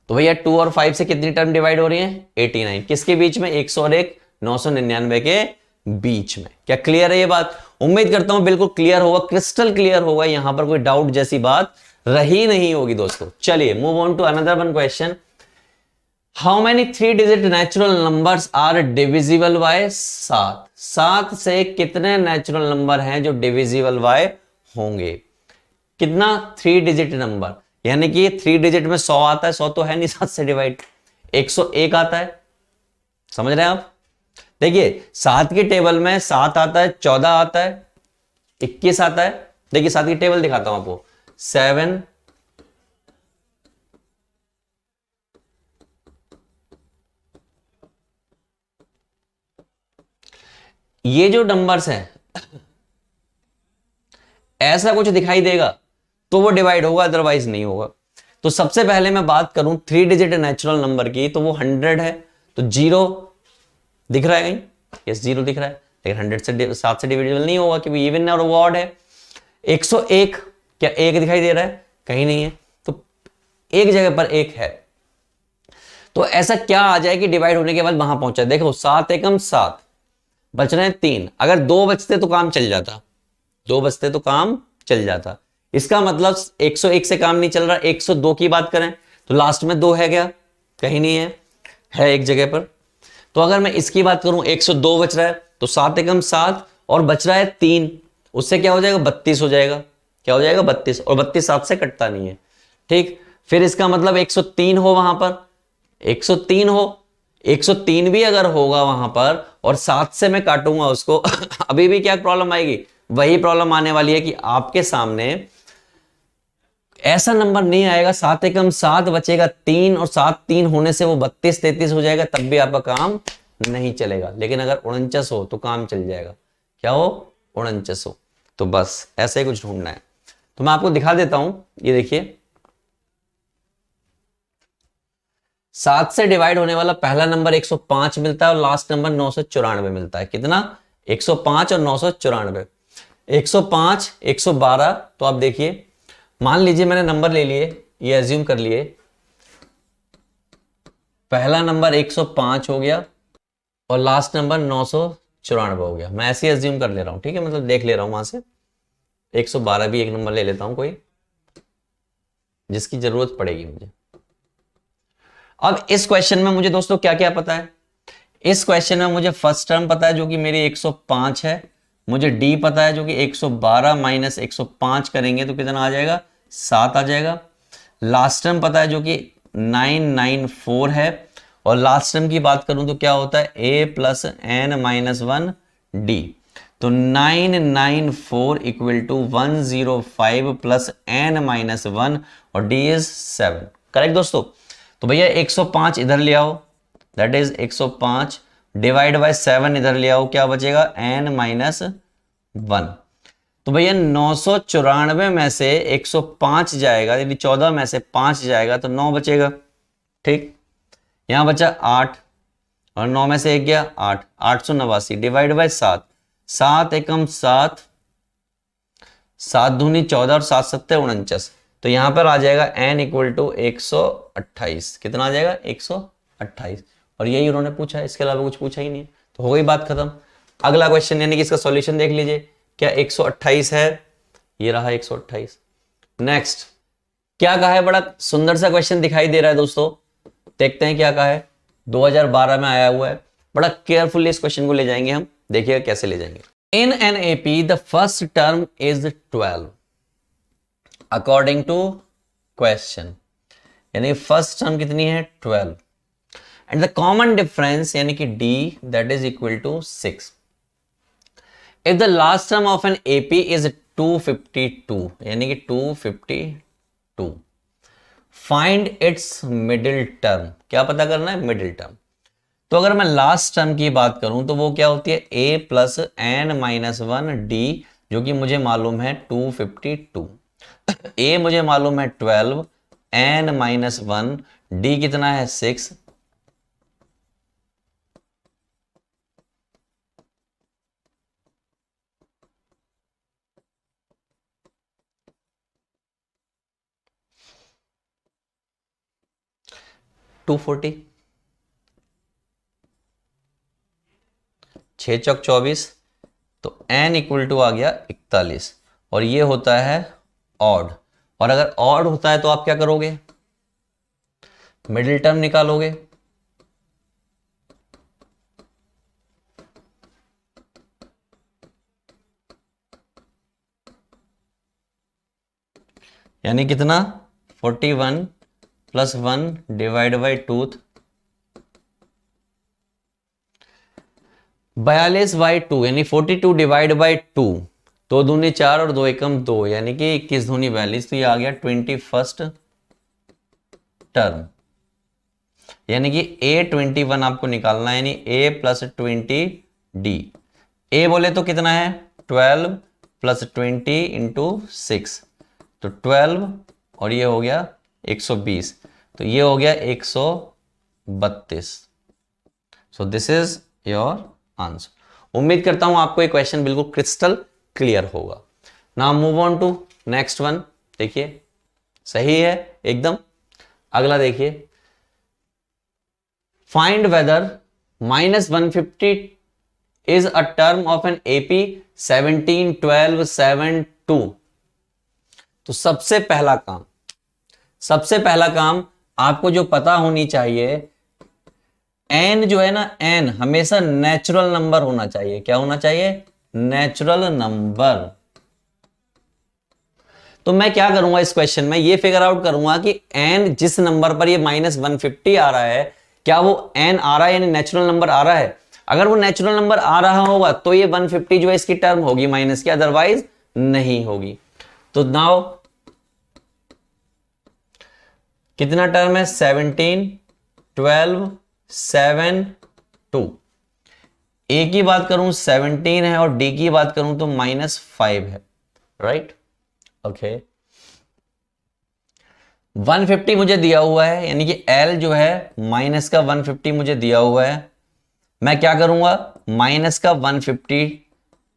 तो भैया 2 और 5 से कितनी टर्म डिवाइड हो रही है? 89. किसके बीच में? 100 और 1 999 के बीच में. क्या क्लियर है ये बात? उम्मीद करता हूं बिल्कुल क्लियर होगा, क्रिस्टल क्लियर होगा, यहां पर कोई डाउट जैसी बात रही नहीं होगी दोस्तों. चलिए move on to another one question. How many 3 digit natural numbers are divisible by 7? 7 से कितने नेचुरल नंबर हैं जो डिविजिबल बाय होंगे? कितना? 3 डिजिट नंबर, यानी कि 3 डिजिट में 100 आता है, 100 तो है नहीं 7 से डिवाइड. 101 आता है, समझ रहे हैं आप? देखिए 7 की टेबल में 7 आता है, 14 आता है, 21 आता है. देखिए 7 की टेबल दिखाता हूं आपको. 7 ये जो नंबर्स हैं ऐसा कुछ दिखाई देगा तो वो डिवाइड होगा, अदरवाइज नहीं होगा. तो सबसे पहले मैं बात करूं 3 डिजिट नेचुरल नंबर की, तो वो 100 है. तो 0 दिख रहा है कहीं? यस 0 दिख रहा है, लेकिन 100 से 7 से डिविजिबल नहीं होगा क्योंकि इवन और ऑड है. 101 क्या 1 दिखाई दे रहा है? कहीं नहीं है. तो एक जगह पर 1 है. तो ऐसा क्या आ जाए कि डिवाइड होने के बाद वहां पहुंचा? देखो 7 एकम 7, बच रहे हैं 3. अगर 2 बचते तो काम चल जाता, 2 बचते तो काम चल जाता. इसका मतलब 101 से काम नहीं चल रहा. 102 की बात करें तो लास्ट में 2 है क्या? कहीं नहीं है एक जगह पर. तो अगर मैं इसकी बात करूं 102 बच रहा है, तो 7 एकम 7 और बच रहा है 3, उससे क्या हो जाएगा? 32 हो जाएगा. क्या हो जाएगा? 32. और 32 7 से कटता नहीं है. ठीक, फिर इसका मतलब 103 हो वहां पर, 103 हो, 103 भी अगर होगा वहां पर और 7 से मैं काटूंगा उसको अभी भी क्या प्रॉब्लम आएगी? वही प्रॉब्लम आने वाली है कि आपके सामने ऐसा नंबर नहीं आएगा. 7 एकम 7 बचेगा 3 और 7 3 होने से वो 32 33 हो जाएगा, तब भी आपका काम नहीं चलेगा. लेकिन अगर 49 हो तो काम चल जाएगा. क्या हो? 49 हो. तो बस ऐसे ही कुछ ढूंढना है. तो मैं आपको दिखा देता हूं. ये देखिए 7 से डिवाइड होने वाला पहला नंबर 105 मिलता है और लास्ट नंबर 994 मिलता है. कितना? 105 और 994. 105 112. तो आप देखिए, मान लीजिए मैंने नंबर ले लिए, ये एज्यूम कर लिए पहला नंबर 105 हो गया और लास्ट नंबर 994 हो गया. मैं ऐसे ही एज्यूम कर ले रहा हूं. ठीक है, मतलब देख ले रहा हूं वहां से. 112 भी एक नंबर ले लेता हूं कोई जिसकी जरूरत पड़ेगी मुझे. अब इस क्वेश्चन में मुझे दोस्तों क्या क्या पता है? इस क्वेश्चन में मुझे फर्स्ट टर्म पता है जो कि मेरी 105 है. मुझे डी पता है जो कि 112 माइनस 105 करेंगे तो कितना आ जाएगा? 7 आ जाएगा. लास्ट टर्म पता है जो कि 994 है. और लास्ट टर्म की बात करूं तो क्या होता है? a plus n minus 1 d. तो 994 equal to 105 plus n minus 1 और डी इज 7. करेक्ट दोस्तों? तो भैया 105 इधर ले आओ, दैट इज 105 डिवाइड बाय 7 इधर ले आओ, क्या बचेगा? n minus 1. तो भैया 994 में से 105 जाएगा, यदि 14 में से 5 जाएगा तो 9 बचेगा. ठीक, यहां बचा 8 और 9 में से 1 गया 8, 889 डिवाइड बाय 7. 7 एकम 7, 7 दूनी 14 और 7 सत्ते 49. तो यहां पर आ जाएगा n इक्वल टू 128. कितना आ जाएगा? 128. और यही उन्होंने पूछा है, इसके अलावा कुछ पूछा ही नहीं. तो हो गई बात खत्म. अगला क्वेश्चन यानी कि इसका सॉल्यूशन देख लीजिए. क्या 128 है? ये रहा 128. नेक्स्ट क्या कहा है? बड़ा सुंदर सा क्वेश्चन दिखाई दे रहा है दोस्तों. देखते हैं क्या कहा है. 2012 में आया हुआ है. बड़ा केयरफुली इस क्वेश्चन को ले जाएंगे हम. देखिएगा कैसे ले जाएंगे. In an AP the first term is 12 according to question. यानी फर्स्ट टर्म कितनी है? 12. एंड द कॉमन डिफरेंस यानी कि d that is equal to 6. If the last term of an AP is 252 यानी कि 252. Find its middle term. क्या पता करना है? Middle term. तो अगर मैं लास्ट टर्म की बात करूं तो वो क्या होती है? a plus n minus one d, जो कि मुझे मालूम है 252। a मुझे मालूम है 12, एन माइनस वन, डी कितना है 6। टू 6 चौक 24, तो n इक्वल टू आ गया 41, और ये होता है ऑड। और अगर ऑड होता है तो आप क्या करोगे? मिडिल टर्म निकालोगे। यानी कितना? 41 plus 1 divide by tooth, 42 by 2, यानी 42 डिवाइड बाई 2। 2 दूनी 4 और 2 एकम 2, यानी कि 21 दूनी 42, तो ये आ गया 21st टर्म। यानी कि A21 आपको निकालना है, यानी A प्लस 20D। A बोले तो कितना है? 12 प्लस 20 इंटू 6, तो 12, और ये हो गया 120, तो ये हो गया 132। So this is your answer. उम्मीद करता हूं आपको ये क्वेश्चन बिल्कुल क्रिस्टल क्लियर होगा। Now move on to next one. देखिए सही है एकदम। अगला देखिए, find whether -150 is a term of an AP 17 12 7 2। तो सबसे पहला काम आपको जो पता होनी चाहिए, n जो है ना, n हमेशा नेचुरल नंबर होना चाहिए। क्या होना चाहिए? Natural number. तो मैं क्या करूंगा इस क्वेश्चन में? ये फिगर आउट करूंगा कि n जिस नंबर पर ये -150 आ रहा है, क्या वो n आ रहा है, यानी नेचुरल नंबर आ रहा है? अगर वो नेचुरल नंबर आ रहा होगा तो ये 150 जो है इसकी टर्म होगी माइनस की, अदरवाइज नहीं होगी। तो नाउ कितना टर्म है? 17 12 7 2। ए की बात करूं 17 है, और डी की बात करूं तो -5 है, राइट? ओके, 150 मुझे दिया हुआ है, यानी कि L जो है माइनस का 150 मुझे दिया हुआ है। मैं क्या करूंगा? माइनस का 150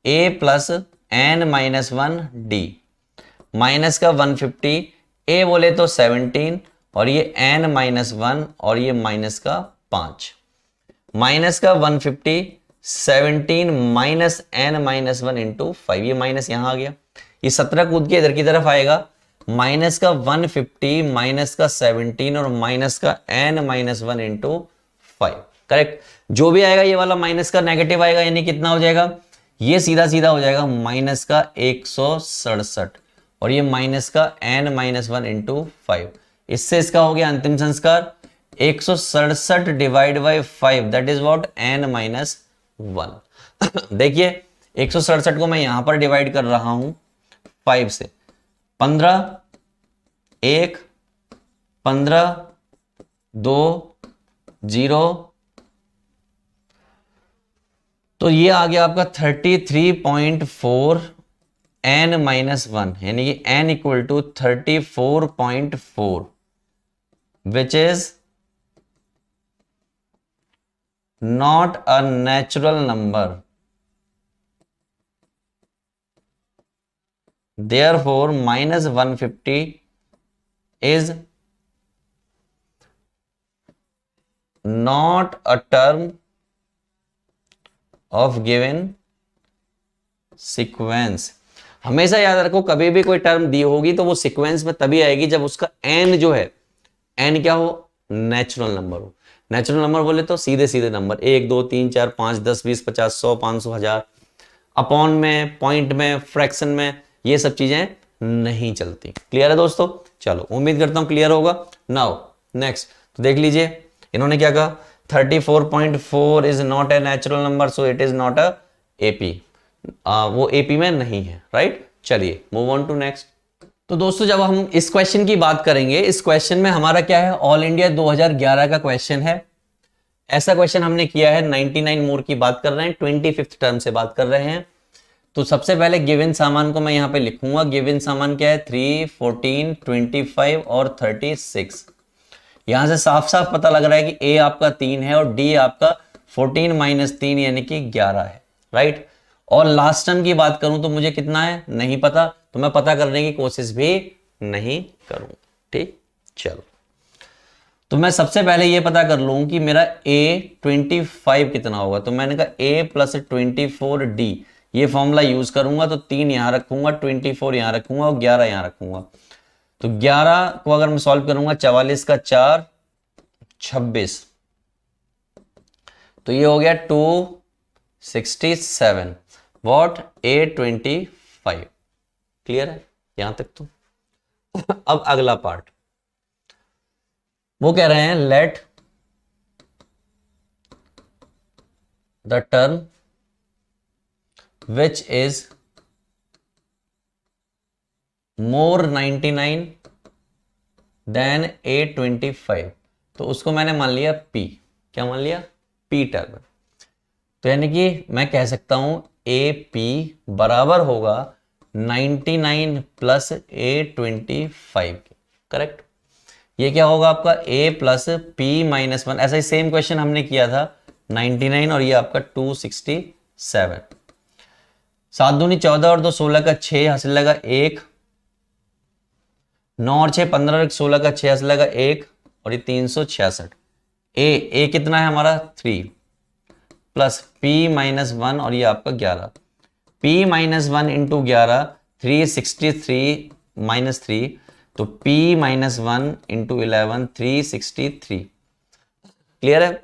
A plus n minus one d, minus का 150 A बोले तो 17, और ये n माइनस वन, और ये माइनस का 5, माइनस का 150 17 minus n minus one into 5, ये माइनस यहां आ गया, ये 17 कूद के इधर की तरफ आएगा, माइनस का 150 माइनस का 17 और माइनस का n minus one into 5। Correct? जो भी आएगा ये वाला माइनस का नेगेटिव आएगा, यानी कितना हो जाएगा? ये सीधा सीधा हो जाएगा माइनस का 167, और ये माइनस का n माइनस वन इंटू 5। इससे इसका हो गया अंतिम संस्कार 167 divide by 5, that is what? n minus one. देखिए 167 को मैं यहां पर डिवाइड कर रहा हूं 5 से। 15 1 15 2 0, तो ये आ गया आपका 33.4 n माइनस वन, यानी कि n equal to 34.4, which is not a natural number, therefore -150 is not a term of given sequence. हमेशा याद रखो, कभी भी कोई टर्म दी होगी तो वो सीक्वेंस में तभी आएगी जब उसका n जो है, n क्या हो? नेचुरल नंबर हो। नेचुरल नंबर बोले तो सीधे सीधे नंबर 1 2 3 4 5 10 20 50 100 500 1000, अपॉन में, पॉइंट में, फ्रैक्शन में, ये सब चीजें नहीं चलती। क्लियर है दोस्तों? चलो उम्मीद करता हूं क्लियर होगा। नाउ नेक्स्ट, तो देख लीजिए इन्होंने क्या कहा, 34.4 is not a natural number, so it is not a AP. वो एपी में नहीं है, राइट? चलिए मूव ऑन टू नेक्स्ट। तो दोस्तों जब हम इस क्वेश्चन की बात करेंगे, इस क्वेश्चन में हमारा क्या है, ऑल इंडिया 2011 का क्वेश्चन है। ऐसा क्वेश्चन हमने किया है, 99 मोर की बात कर रहे हैं, 25th टर्म से बात कर रहे हैं। तो सबसे पहले गिवन सामान को मैं यहां पे लिखूंगा। गिवन सामान क्या है, 3, 14, 25 और 36। यहां से साफ साफ पता लग रहा है कि ए आपका 3 है और डी आपका 14 माइनस 3 यानी कि 11 है, राइट। और लास्ट टर्म की बात करूं तो मुझे कितना है नहीं पता, तो मैं पता करने की कोशिश भी नहीं करूं, ठीक। चलो, तो मैं सबसे पहले ये पता कर लूं कि मेरा a 25 कितना होगा। तो मैंने कहा a प्लस 24d, ये फॉर्मूला यूज करूंगा। तो 3 यहां रखूंगा, 24 यहां रखूंगा और 11 यहां रखूंगा। तो 11 को अगर मैं सॉल्व करूंगा, 44 का 4, 26, तो ये हो गया 267। What, a25। क्लियर है यहां तक तो। अब अगला पार्ट वो कह रहे हैं, let the term which is more 99 than a25। तो उसको मैंने मान लिया p। क्या मान लिया, p टर्म। तो यानी कि मैं कह सकता हूं AP बराबर होगा 99 प्लस a25 के, करेक्ट। ये क्या होगा आपका a प्लस p माइनस 1। ऐसा ही सेम क्वेश्चन हमने किया था 99 और ये आपका 267। 7 दूनी 14 और 2 16 का 6 हासिल लगा 1। 9 और 6 15 और 16 का 6 हासिल लगा 1 और ये 366। a कितना है हमारा 3 प्लस p माइनस 1 और ये आपका 11। p माइनस 1 इंटू 11 363 माइनस 3, तो p माइनस 1 इंटू 11 363। क्लियर है।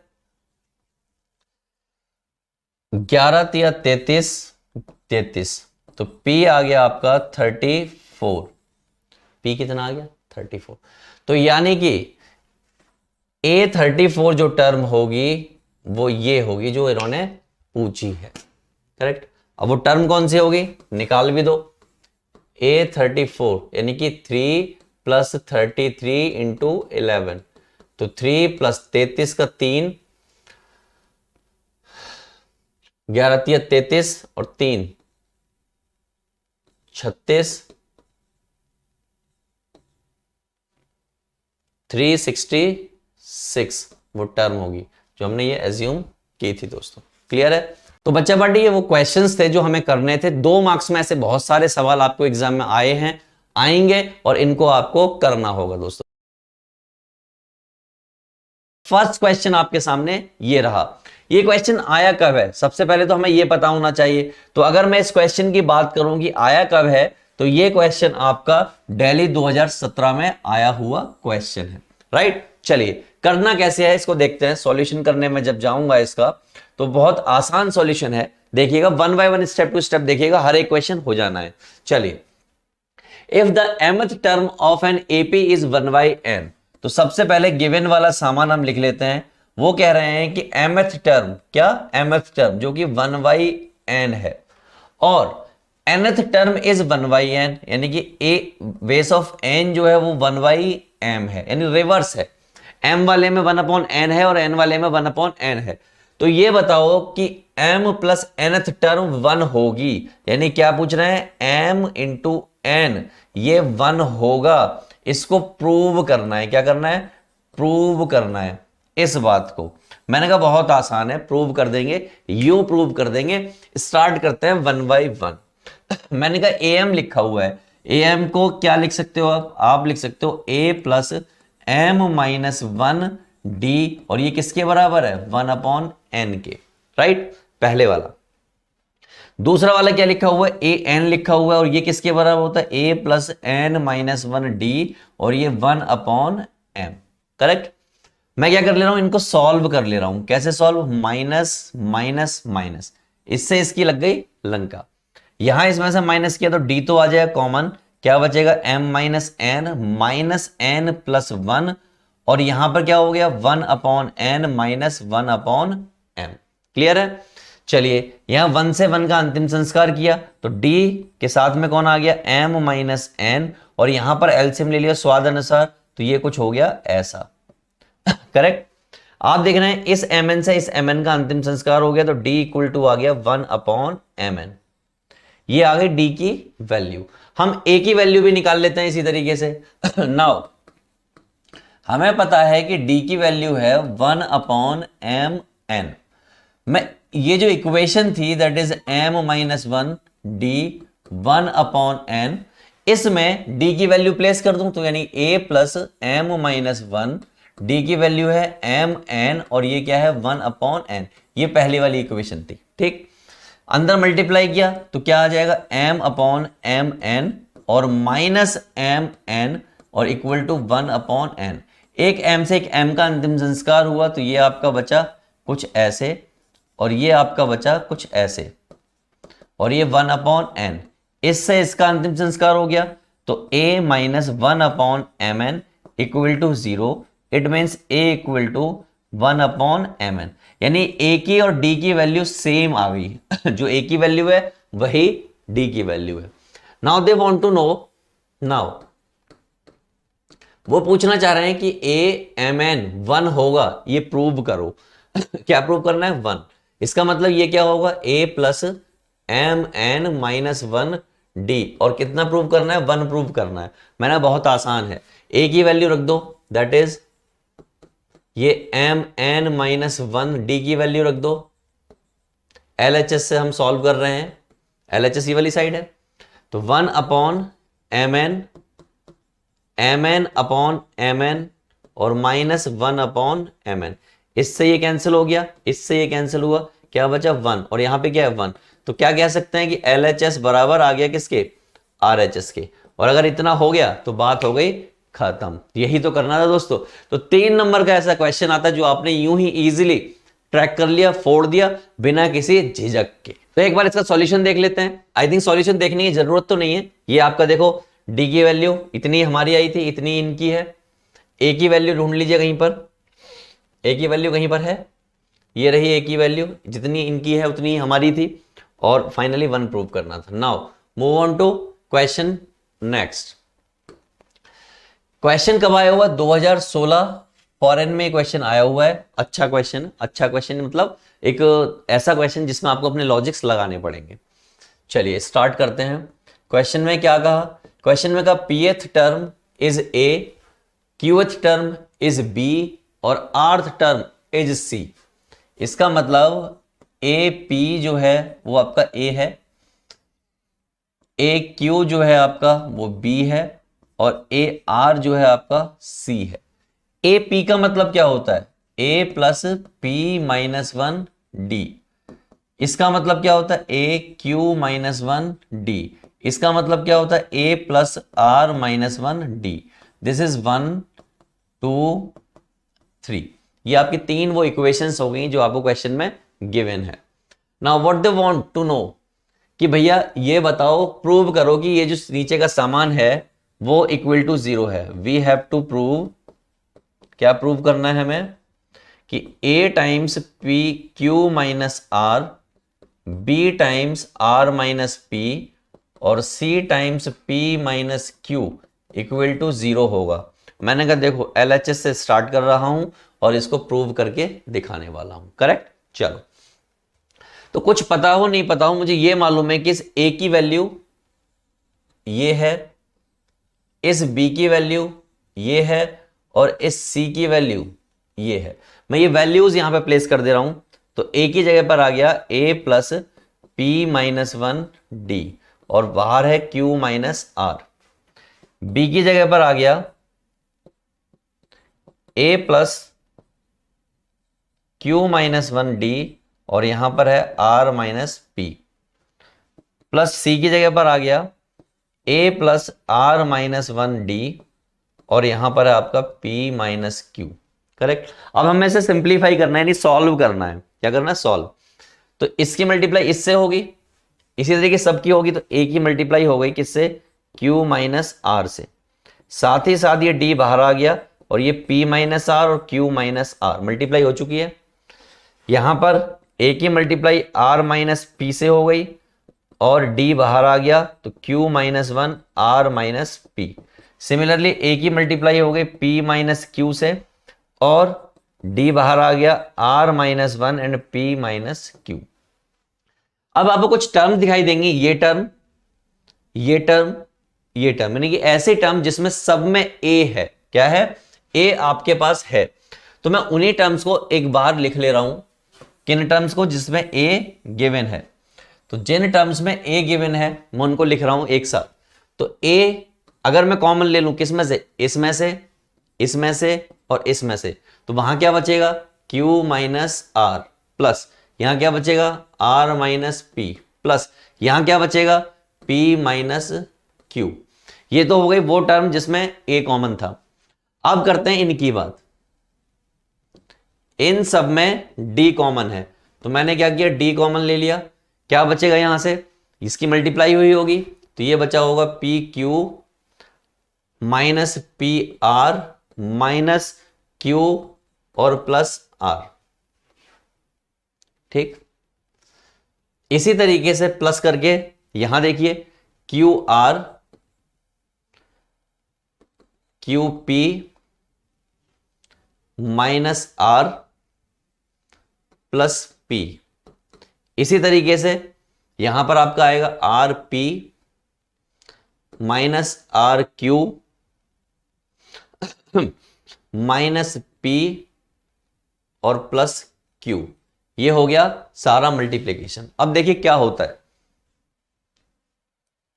11 या 33, तो p आ गया आपका 34। p कितना आ गया 34। तो यानी कि a34 जो टर्म होगी वो ये होगी जो इन्होंने पूछी है, करेक्ट। अब वो टर्म कौन सी होगी निकाल भी दो। a34 यानी कि 3 प्लस 33 इंटू 11, तो 3 प्लस 33 का 3, 11 या 33 और 3 36, 366 वो टर्म होगी जो हमने ये एज्यूम की थी दोस्तों। क्लियर है। तो बच्चा पार्टी ये वो क्वेश्चंस थे जो हमें करने थे। 2 मार्क्स में ऐसे बहुत सारे सवाल आपको एग्जाम में आए हैं, आएंगे और इनको आपको करना होगा दोस्तों। फर्स्ट क्वेश्चन आपके सामने ये रहा। ये क्वेश्चन आया कब है, सबसे पहले तो हमें ये पता होना चाहिए। तो अगर मैं इस क्वेश्चन की बात करूं कि आया कब है, तो ये क्वेश्चन आपका दिल्ली 2017 में आया हुआ क्वेश्चन है, राइट। चलिए करना कैसे है इसको देखते हैं। सॉल्यूशन करने में जब जाऊंगा इसका, तो बहुत आसान सॉल्यूशन है। देखिएगा 1 बाय 1 स्टेप टू स्टेप देखिएगा, हर एक क्वेश्चन हो जाना है। चलिए, if the mth term of an AP is 1 by n, तो सबसे पहले गिवन वाला सामान हम लिख लेते हैं। वो कह रहे हैं कि mth टर्म, क्या mth टर्म जो कि 1 बाई n है, और nth term is 1 by n, यानी कि a बेस ऑफ n जो है वो 1 बाई m है, यानी रिवर्स है। m वाले में 1 अपॉन n है और n वाले में 1 अपॉन n है। तो ये बताओ कि m प्लस nth टर्म 1 होगी, यानी क्या पूछ रहे हैं m इंटू n ये 1 होगा। इसको प्रूव करना है। क्या करना है, प्रूव करना है इस बात को। मैंने कहा बहुत आसान है, प्रूव कर देंगे। यूं प्रूव कर देंगे। स्टार्ट करते हैं 1 बाई 1। मैंने कहा am लिखा हुआ है, am को क्या लिख सकते हो आप लिख सकते हो a plus m minus 1 d, और ये किसके बराबर है 1 अपॉन n के, राइट। पहले वाला। दूसरा वाला क्या लिखा हुआ है, ए एन लिखा हुआ है, और ये किसके बराबर होता है ए प्लस एन माइनस 1 डी, और ये 1 अपॉन एम, करेक्ट। मैं क्या कर ले रहा हूं, इनको सॉल्व कर ले रहा हूं। कैसे सॉल्व, माइनस माइनस माइनस, इससे इसकी लग गई लंका। यहां इसमें से माइनस किया तो डी तो आ जाएगा कॉमन, क्या बचेगा एम माइनस एन प्लस 1, और यहां पर क्या हो गया 1 upon n minus 1 upon m. Clear है। चलिए यहां 1 से 1 का अंतिम संस्कार किया, तो d के साथ में कौन आ गया m माइनस एन, और यहां पर एलसीएम ले लिया स्वाद अनुसार, तो ये कुछ हो गया ऐसा। करेक्ट। आप देख रहे हैं इस mn से इस mn का अंतिम संस्कार हो गया, तो d इक्वल टू आ गया 1/mn। ये आ गई d की वैल्यू। हम a की वैल्यू भी निकाल लेते हैं इसी तरीके से। नाउ हमें पता है कि d की वैल्यू है 1/mn। मैं ये जो इक्वेशन थी that is m-1 d 1/n, इसमें d की वैल्यू प्लेस कर दूं तो यानी a प्लस m-1, d की वैल्यू है mn और ये क्या है 1/n। ये पहली वाली इक्वेशन थी, ठीक। अंदर मल्टीप्लाई किया तो क्या आ जाएगा m/mn और माइनस mn और इक्वल टू 1/n। एक m से एक m का अंतिम संस्कार हुआ, तो ये आपका बचा कुछ ऐसे और ये आपका बचा कुछ ऐसे और ये 1/n। इससे इसका अंतिम संस्कार हो गया, तो a minus 1/mn equal to 0। It means a equal to 1/mn, यानी a की और d की वैल्यू सेम आ गई। जो a की वैल्यू है वही d की वैल्यू है। Now they want to know, now वो पूछना चाह रहे हैं कि a-mn 1 होगा, ये प्रूव करो। क्या प्रूव करना है? 1। इसका मतलब ये क्या होगा? a plus mn minus 1 d, और कितना प्रूव करना है? 1 प्रूव करना है। मैंने बहुत आसान है, a की वैल्यू रख दो, दैट इज ये mn माइनस 1 d की वैल्यू रख दो। LHS से हम सॉल्व कर रहे हैं, LHS ये वाली साइड है, तो 1/mn, mn/mn और माइनस 1/mn। इससे ये कैंसिल हो गया, इससे ये कैंसिल हुआ, क्या बचा? 1, और यहां पे क्या है? 1। तो क्या कह सकते हैं कि LHS बराबर आ गया किसके? RHS के। और अगर इतना हो गया तो बात हो गई खत्म। यही तो करना था दोस्तों। तो 3 नंबर का ऐसा क्वेश्चन आता है जो आपने यूं ही इजीली ट्रैक कर लिया, फोड़ दिया बिना किसी झिझक के। तो एक बार इसका सॉल्यूशन देख लेते हैं। आई थिंक सॉल्यूशन देखने की जरूरत तो नहीं है। ये आपका देखो डी की वैल्यू इतनी हमारी आई थी, इतनी इनकी है। ए की वैल्यू ढूंढ लीजिए कहीं पर, ए की वैल्यू कहीं पर है, ये रही ए की वैल्यू, जितनी इनकी है उतनी हमारी थी, और फाइनली 1 प्रूव करना था। Now move on to question next. Question कब आया हुआ? 2016 फॉरेन में क्वेश्चन आया हुआ है। अच्छा क्वेश्चन, अच्छा क्वेश्चन मतलब एक ऐसा क्वेश्चन जिसमें आपको अपने लॉजिक्स लगाने पड़ेंगे। चलिए स्टार्ट करते हैं। क्वेश्चन में क्या कहा? क्वेश्चन में कहा pth term is a, qth term is b और rth टर्म इज c। इसका मतलब AP जो है वो आपका A है, AQ जो है आपका वो B है, और AR जो है आपका C है। AP का मतलब क्या होता है? A plus P minus 1 D। इसका मतलब क्या होता है? AQ minus 1 D। इसका मतलब क्या होता है? A plus R minus 1 D। This is 1 2 3। ये आपकी 3 वो इक्वेशंस हो गई जो आपको क्वेश्चन में गिवन है। Now what they want to know कि भैया ये बताओ, प्रूव करो कि ये जो नीचे का सामान है वो इक्वल टू 0 है। वी हैव टू प्रूव, क्या प्रूव करना है हमें? कि A times P Q minus R, B times R minus P और C times P minus Q equal to 0 होगा। मैंने कहा देखो LHS से स्टार्ट कर रहा हूं और इसको प्रूव करके दिखाने वाला हूं। करेक्ट। चलो, तो कुछ पता हो नहीं पता हो, मुझे ये मालूम है कि इस A की वैल्यू ये है, इस B की वैल्यू ये है और इस C की वैल्यू ये है। मैं ये वैल्यूज यहां पे प्लेस कर दे रहा हूं। तो A की जगह पर आ गया A plus P minus 1 D और बाहर है Q माइनस R। B की जगह पर आ गया A plus Q minus 1 D और यहां पर है R minus P, plus C की जगह पर आ गया A plus R minus 1 D और यहां पर है आपका P माइनस Q। करेक्ट। अब हमें इसे सिंप्लीफाई करना है, यानी सॉल्व करना है। क्या करना है? सॉल्व। तो इसकी मल्टीप्लाई इससे होगी, इसी तरीके सबकी होगी, तो A की मल्टीप्लाई हो गई किससे? Q माइनस R से। साथ ही साथ ये D बाहर आ गया और ये P माइनस R और Q माइनस R मल्टीप्लाई हो चुकी है। यहां पर A की मल्टीप्लाई R माइनस P से हो गई और d बाहर आ गया तो q minus 1 r minus P. Similarly a की मल्टीप्लाई हो गई p माइनस क्यू से, और d बाहर आ गया r minus 1 and p minus Q. अब आपको कुछ टर्म दिखाई देंगी, ये टर्म, ये टर्म, ये टर्म, यानी कि ऐसे टर्म जिसमें सब में a है। क्या है? a आपके पास है। तो मैं उन्हीं टर्म्स को एक बार लिख ले रहा हूं। किन टर्म्स को? जिसमें a गिवन है। तो जिन टर्म्स में a गिवन है मैं उनको लिख रहा हूं एक साथ। तो a अगर मैं कॉमन ले लूं किसमें से? इसमें से, इसमें से और इसमें से, तो वहां क्या बचेगा? q माइनस आर, प्लस यहां क्या बचेगा? r माइनस पी, प्लस यहां क्या बचेगा? p minus q। ये तो हो गई वो टर्म जिसमें a कॉमन था। अब करते हैं इनकी बात। इन सब में d कॉमन है, तो मैंने क्या किया? d कॉमन ले लिया। क्या बचेगा यहां से? इसकी मल्टीप्लाई हुई होगी, तो ये बचा होगा P Q minus P R minus Q और प्लस आर। ठीक, इसी तरीके से प्लस करके यहां देखिए Q R, Q P minus R plus P. इसी तरीके से यहां पर आपका आएगा R P minus R Q minus P और प्लस क्यू। ये हो गया सारा मल्टीप्लीकेशन। अब देखिए क्या होता है,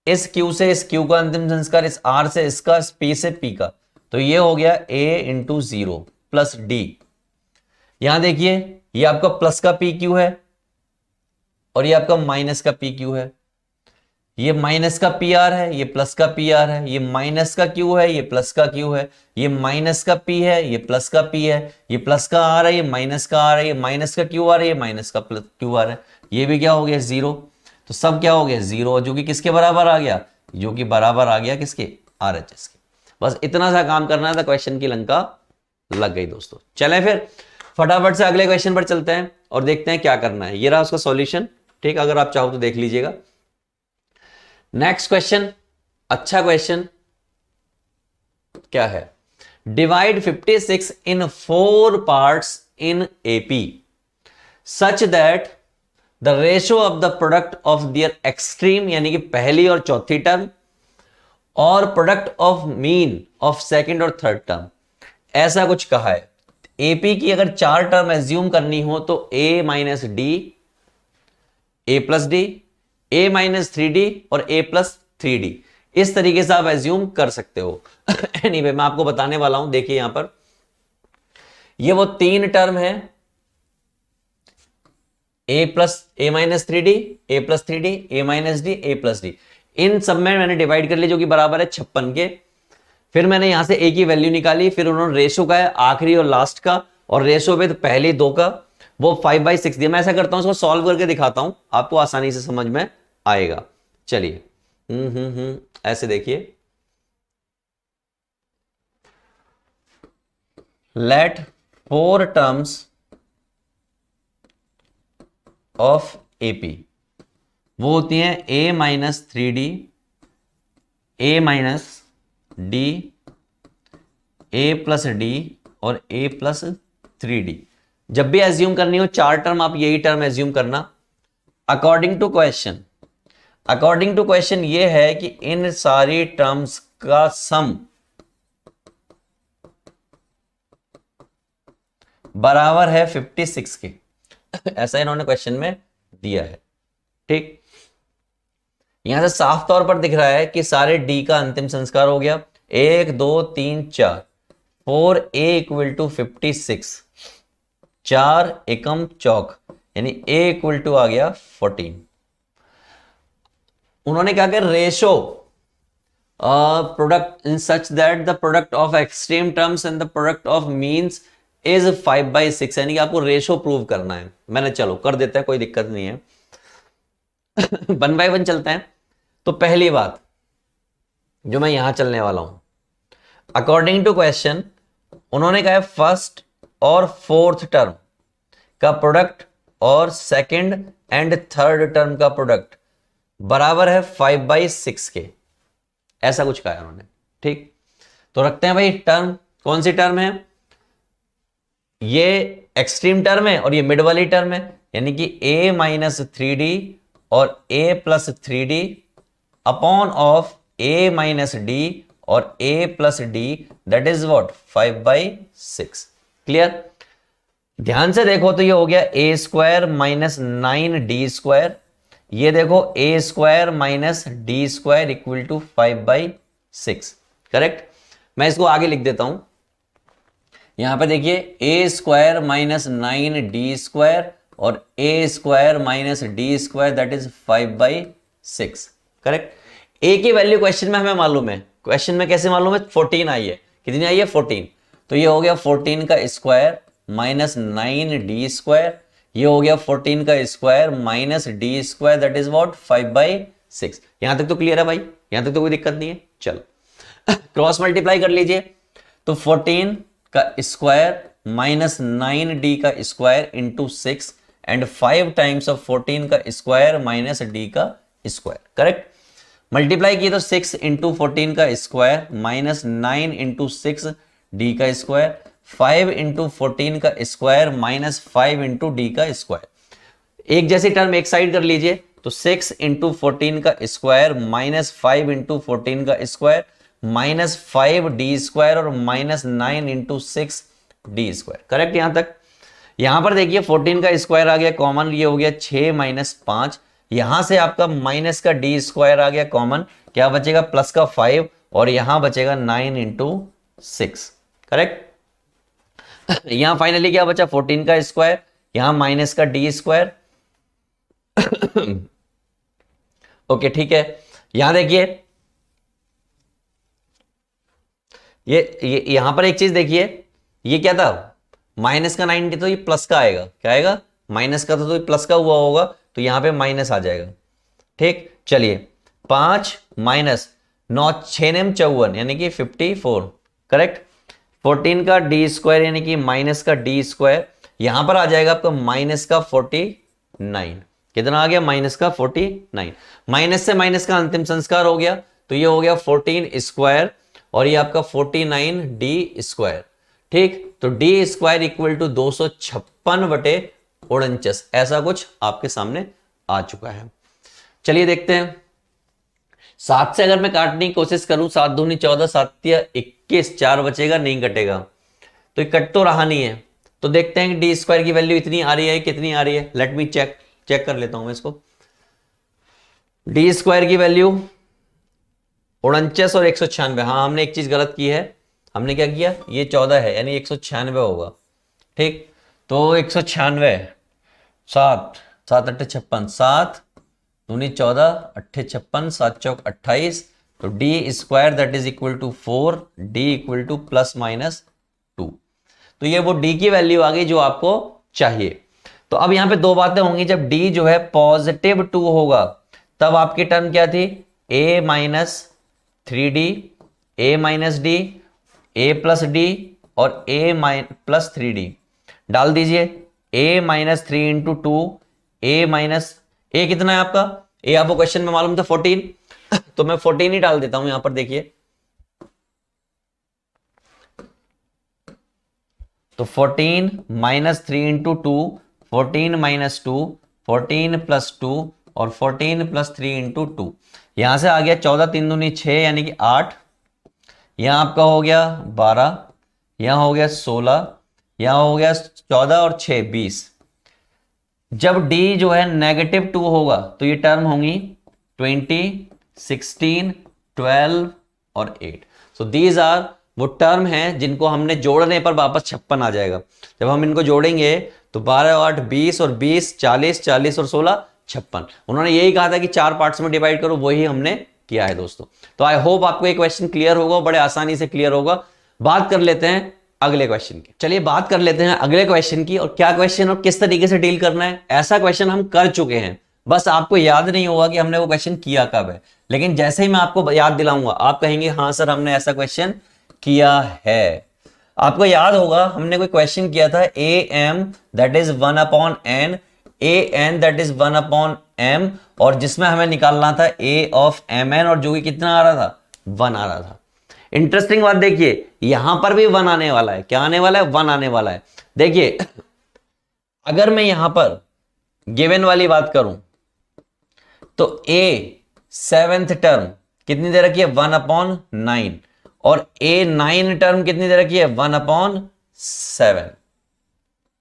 इस Q से इस Q का अंतिम संस्कार, इस R से इसका, इस P से P का, तो ये हो गया A इंटू 0 प्लस D। यहां देखिए ये आपका प्लस का PQ है और ये आपका माइनस का PQ है। ये माइनस का PR है, ये प्लस का PR है। ये माइनस का Q है, ये प्लस का Q है। ये माइनस का P है, ये प्लस का P है। ये प्लस का R है, ये माइनस का R है। ये माइनस का QR है, ये माइनस का QR है। ये भी क्या हो गया? 0। तो सब क्या हो गया? 0, जो कि किसके बराबर आ गया? जो कि बराबर आ गया किसके? RHS के। बस इतना सा काम करना था, क्वेश्चन की लंका लग गई दोस्तों। चलें फिर फटाफट से अगले क्वेश्चन पर चलते हैं और देखते हैं क्या करना है। ये रहा उसका सॉल्यूशन। ठीक, अगर आप चाहो तो देख लीजिएगा। नेक्स्ट क्वेश्चन, अच्छा क्वेश्चन क्या है? Divide 56 in 4 parts in AP such that the ratio of the product of their extreme, यानी कि पहली और चौथी टर्म, और product of mean of second और थर्ड टर्म। ऐसा कुछ कहा है। AP की अगर 4 टर्म एज्यूम करनी हो तो A minus d, A plus D, A minus 3D और A प्लस 3D, इस तरीके से आप एज्यूम कर सकते हो। एनीवे मैं आपको बताने वाला हूं। देखिए यहां पर ये वो 3 टर्म है, A minus 3D, A plus 3D, A minus d, A plus d. इन सब में मैंने डिवाइड कर लिया, जो कि बराबर है 56 के। फिर मैंने यहां से A की वैल्यू निकाली, फिर उन्होंने रेशो का है आखिरी और लास्ट का, और रेशो पे तो पहले 2 का, वो 5/6 दिया। मैं ऐसा करता हूं, इसको सॉल्व करके दिखाता हूं, आपको आसानी से समझ में आएगा। चलिए ऐसे देखिए, लेट 4 टर्म्स ऑफ AP, वो होती हैं A minus 3D, A minus D, A plus D और A प्लस 3D। जब भी एज्यूम करनी हो 4 टर्म, आप यही टर्म एज्यूम करना। According to question, according to question ये है कि इन सारी टर्म्स का सम बराबर है 56 के। ऐसा इन्होंने क्वेश्चन में दिया है। ठीक, यहां से साफ तौर पर दिख रहा है कि सारे D का अंतिम संस्कार हो गया। 1 2 3 4, 4A इक्वल टू 56, 4 एकम चौक, यानी A इक्वल टू आ गया 14। उन्होंने क्या किया? Ratio product in such that the product of extreme terms and the product of means is 5/6, यानी कि आपको रेशो प्रूव करना है। मैंने चलो कर देते हैं, कोई दिक्कत नहीं है। 1 बाय 1 चलते हैं। तो पहली बात जो मैं यहां चलने वाला हूं, अकॉर्डिंग टू क्वेश्चन उन्होंने कहा है फर्स्ट और फोर्थ टर्म का प्रोडक्ट और सेकंड एंड थर्ड टर्म का प्रोडक्ट बराबर है 5/6 के, ऐसा कुछ कहा है उन्होंने। ठीक, तो रखते हैं भाई टर्म, कौन सी टर्म है, ये एक्सट्रीम टर्म है और ये मिड वाली टर्म है, यानी कि a माइनस 3d और a plus 3d upon of a minus D और a plus D, that is what 5/6। Clear, ध्यान से देखो तो ये हो गया a स्क्वायर माइनस 9d², ये देखो a square minus d square equal to 5/6। Correct, मैं इसको आगे लिख देता हूं, यहां पे देखिए a स्क्वायर माइनस 9d² और a square minus d², that is 5/6। Correct, a की वैल्यू क्वेश्चन में हमें मालूम है, क्वेश्चन में कैसे मालूम है, 14 आई है, कितनी आई है 14, तो ये हो गया 14 का स्क्वायर माइनस 9d², ये हो गया 14 का square minus d², that is what 5/6। यहां तक तो क्लियर है भाई, यहां तक तो कोई दिक्कत नहीं है। चलो क्रॉस मल्टीप्लाई कर लीजिए, तो 14 का स्क्वायर माइनस 9d का square into 6 and 5 times of 14 का स्क्वायर माइनस d का स्क्वायर। करेक्ट, मल्टीप्लाई किए तो 6 इंटू 14 का स्क्वायर माइनस 9 इंटू 6 डी का स्क्वायर, 5 इंटू 14 का स्क्वायर माइनस 5 इंटू डी का स्क्वायर। एक जैसी टर्म एक साइड कर लीजिए, तो 6 इंटू 14 का स्क्वायर माइनस 5 इंटू 14 का स्क्वायर माइनस 5d² और माइनस 9 इंटू 6d²। करेक्ट, यहां तक। यहां पर देखिए 14 का स्क्वायर आ गया कॉमन, ये हो गया 6 माइनस 5, यहां से आपका माइनस का d² आ गया कॉमन, क्या बचेगा प्लस का 5 और यहां बचेगा 9 इंटू 6। करेक्ट, यहां फाइनली क्या बचा 14 का स्क्वायर, यहां माइनस का d²। ओके ठीक है, यहां देखिए ये यहां पर एक चीज देखिए, ये क्या था माइनस का 90, तो ये प्लस का आएगा, क्या आएगा माइनस का, तो ये प्लस का हुआ होगा, तो यहां पे माइनस आ जाएगा। ठीक, चलिए 5 माइनस 9 6 नेम 54 यानी कि 54। करेक्ट, 14 का d² यानी कि माइनस का d², यहां पर आ जाएगा आपका माइनस का 49। कितना आ गया माइनस का 49, माइनस से माइनस का अंतिम संस्कार हो गया, तो ये हो गया 14² और ये आपका 49d²। ठीक, तो d² इक्वल टू 256/49, ऐसा कुछ आपके सामने आ चुका है। चलिए देखते हैं, 7 से अगर मैं काटने की कोशिश करूं, 7 दूनी 14, 7 या 21, 4 बचेगा, नहीं कटेगा, तो ये कट तो रहा नहीं है। तो देखते हैं कि d² की वैल्यू इतनी आ रही है, कितनी आ रही है, लेट मी चेक कर लेता हूं मैं इसको। d² की वैल्यू 49 और 196। हाँ, हमने एक चीज गलत की है, हमने क्या किया, ये 14 है यानी 196 होगा। ठीक, तो 196, 7 7 8 56, 7 दूनी 14, 8 56, 7 चौक 28, तो d² that is equal to 4, d equal to plus minus 2। तो ये वो d की वैल्यू आ गई जो आपको चाहिए। तो अब यहां पे दो बातें होंगी, जब d जो है पॉजिटिव 2 होगा तब आपकी टर्म क्या थी, a minus 3d, a minus d, a plus D और a प्लस 3d। डाल दीजिए a minus 3 into 2, a minus a कितना है आपका, a आपको क्वेश्चन में मालूम था 14, तो मैं 14 ही डाल देता हूं यहां पर। देखिए तो 14 माइनस 3 इंटू 2, 14 माइनस 2, 14 प्लस 2 और 14 प्लस 3 इंटू 2, यहां से आ गया 14 3 दूनी 6 यानी कि 8, यहां आपका हो गया 12, यहां हो गया 16, यहां हो गया 14 और 6 20। जब d जो है नेगेटिव 2 होगा तो ये टर्म होंगी 20, 16, 12 और 8। सो दीज आर वो टर्म हैं जिनको हमने जोड़ने पर वापस 56 आ जाएगा। जब हम इनको जोड़ेंगे तो 12 8 20 और 20 40, 40 और 16 56। उन्होंने यही कहा था कि 4 पार्ट्स में डिवाइड करो, वही हमने किया है दोस्तों। तो आई होप आपको ये क्वेश्चन क्लियर होगा, बड़े आसानी से क्लियर होगा। बात कर लेते हैं अगले क्वेश्चन की। चलिए बात कर लेते हैं अगले क्वेश्चन की, और क्या क्वेश्चन और किस तरीके से डील करना है। ऐसा क्वेश्चन हम कर चुके हैं, बस आपको याद नहीं होगा कि हमने वो क्वेश्चन किया कब है, लेकिन जैसे ही मैं आपको याद दिलाऊंगा आप कहेंगे हाँ सर हमने ऐसा क्वेश्चन किया है। आपको याद होगा हमने कोई क्वेश्चन किया था am that is 1/n a n that is 1 upon m, और जिसमें हमें निकालना था ए ऑफ एम एन, और जो कि कितना आ रहा था, 1 आ रहा था। इंटरेस्टिंग बात देखिए, यहां पर भी 1 आने वाला है। क्या आने वाला है, 1 आने वाला है। देखिए अगर मैं यहां पर गिवन वाली बात करूं तो ए 7th टर्म कितनी दे रखी है, 1 अपॉन 9, और ए 9 टर्म कितनी दे रखी है, 1 अपॉन 7।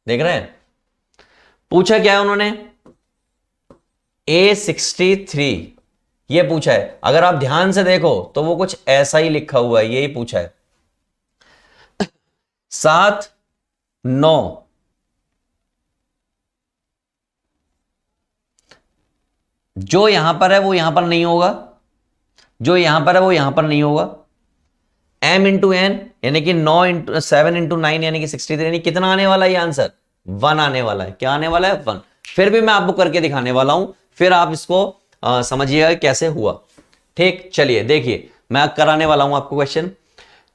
देख रहे हैं, पूछा क्या है उन्होंने, ए 63 ये पूछा है। अगर आप ध्यान से देखो तो वो कुछ ऐसा ही लिखा हुआ है, यही पूछा है। 7 9 जो यहां पर है वो यहां पर नहीं होगा, जो यहां पर है वो यहां पर नहीं होगा। m इंटू एन यानी कि 9 इंटू 7 इंटू 9 यानी कि 63, यानी कितना आने वाला है ये आंसर, 1 आने वाला है। क्या आने वाला है, 1। फिर भी मैं आपको करके दिखाने वाला हूं, फिर आप इसको समझिएगा कैसे हुआ। ठीक, चलिए देखिए मैं कराने वाला हूं आपको क्वेश्चन।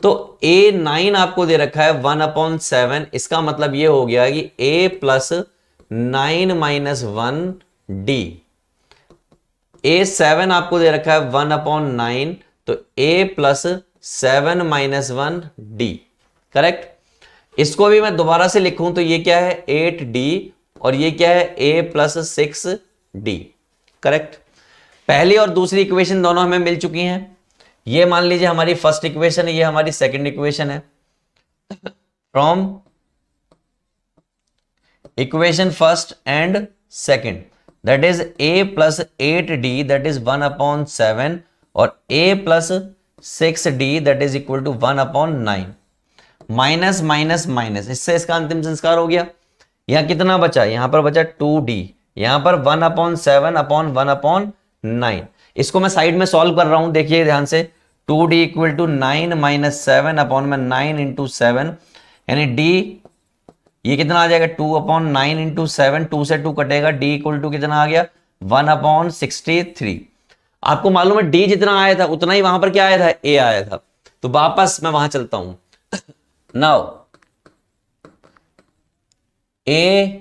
तो a9 आपको दे रखा है 1 अपॉन 7, इसका मतलब ये हो गया कि a plus 9 minus 1 d। a7 आपको दे रखा है 1 अपॉन 9, तो a plus 7 minus 1 d, correct. इसको भी मैं दोबारा से लिखूं तो ये क्या है, 8d, और ये क्या है, a प्लस 6d, करेक्ट। पहली और दूसरी इक्वेशन दोनों हमें मिल चुकी हैं। ये मान लीजिए हमारी फर्स्ट इक्वेशन है, ये हमारी सेकंड इक्वेशन है। From equation first and second that is a plus 8d that is 1 upon 7, और a plus 6d that is equal to 1 upon 9। Minus minus minus, इससे इसका अंतिम संस्कार हो गया। यहां कितना बचा, यहां पर बचा 2d, यहां पर 1 अपॉन 7 अपॉन 1 अपॉन 9। इसको मैं साइड में सॉल्व कर रहा हूं, देखिए ध्यान से। 2d equal to 9 minus 7 upon में 9 इंटू 7, यानी d ये कितना आ जाएगा, 2 अपॉन 9 इंटू 7, 2 से 2 कटेगा, d इक्वल टू कितना आ गया, 1 अपॉन 63। आपको मालूम है d जितना आया था उतना ही वहां पर क्या आया था, a आया था। तो वापस मैं वहां चलता हूं। नाउ a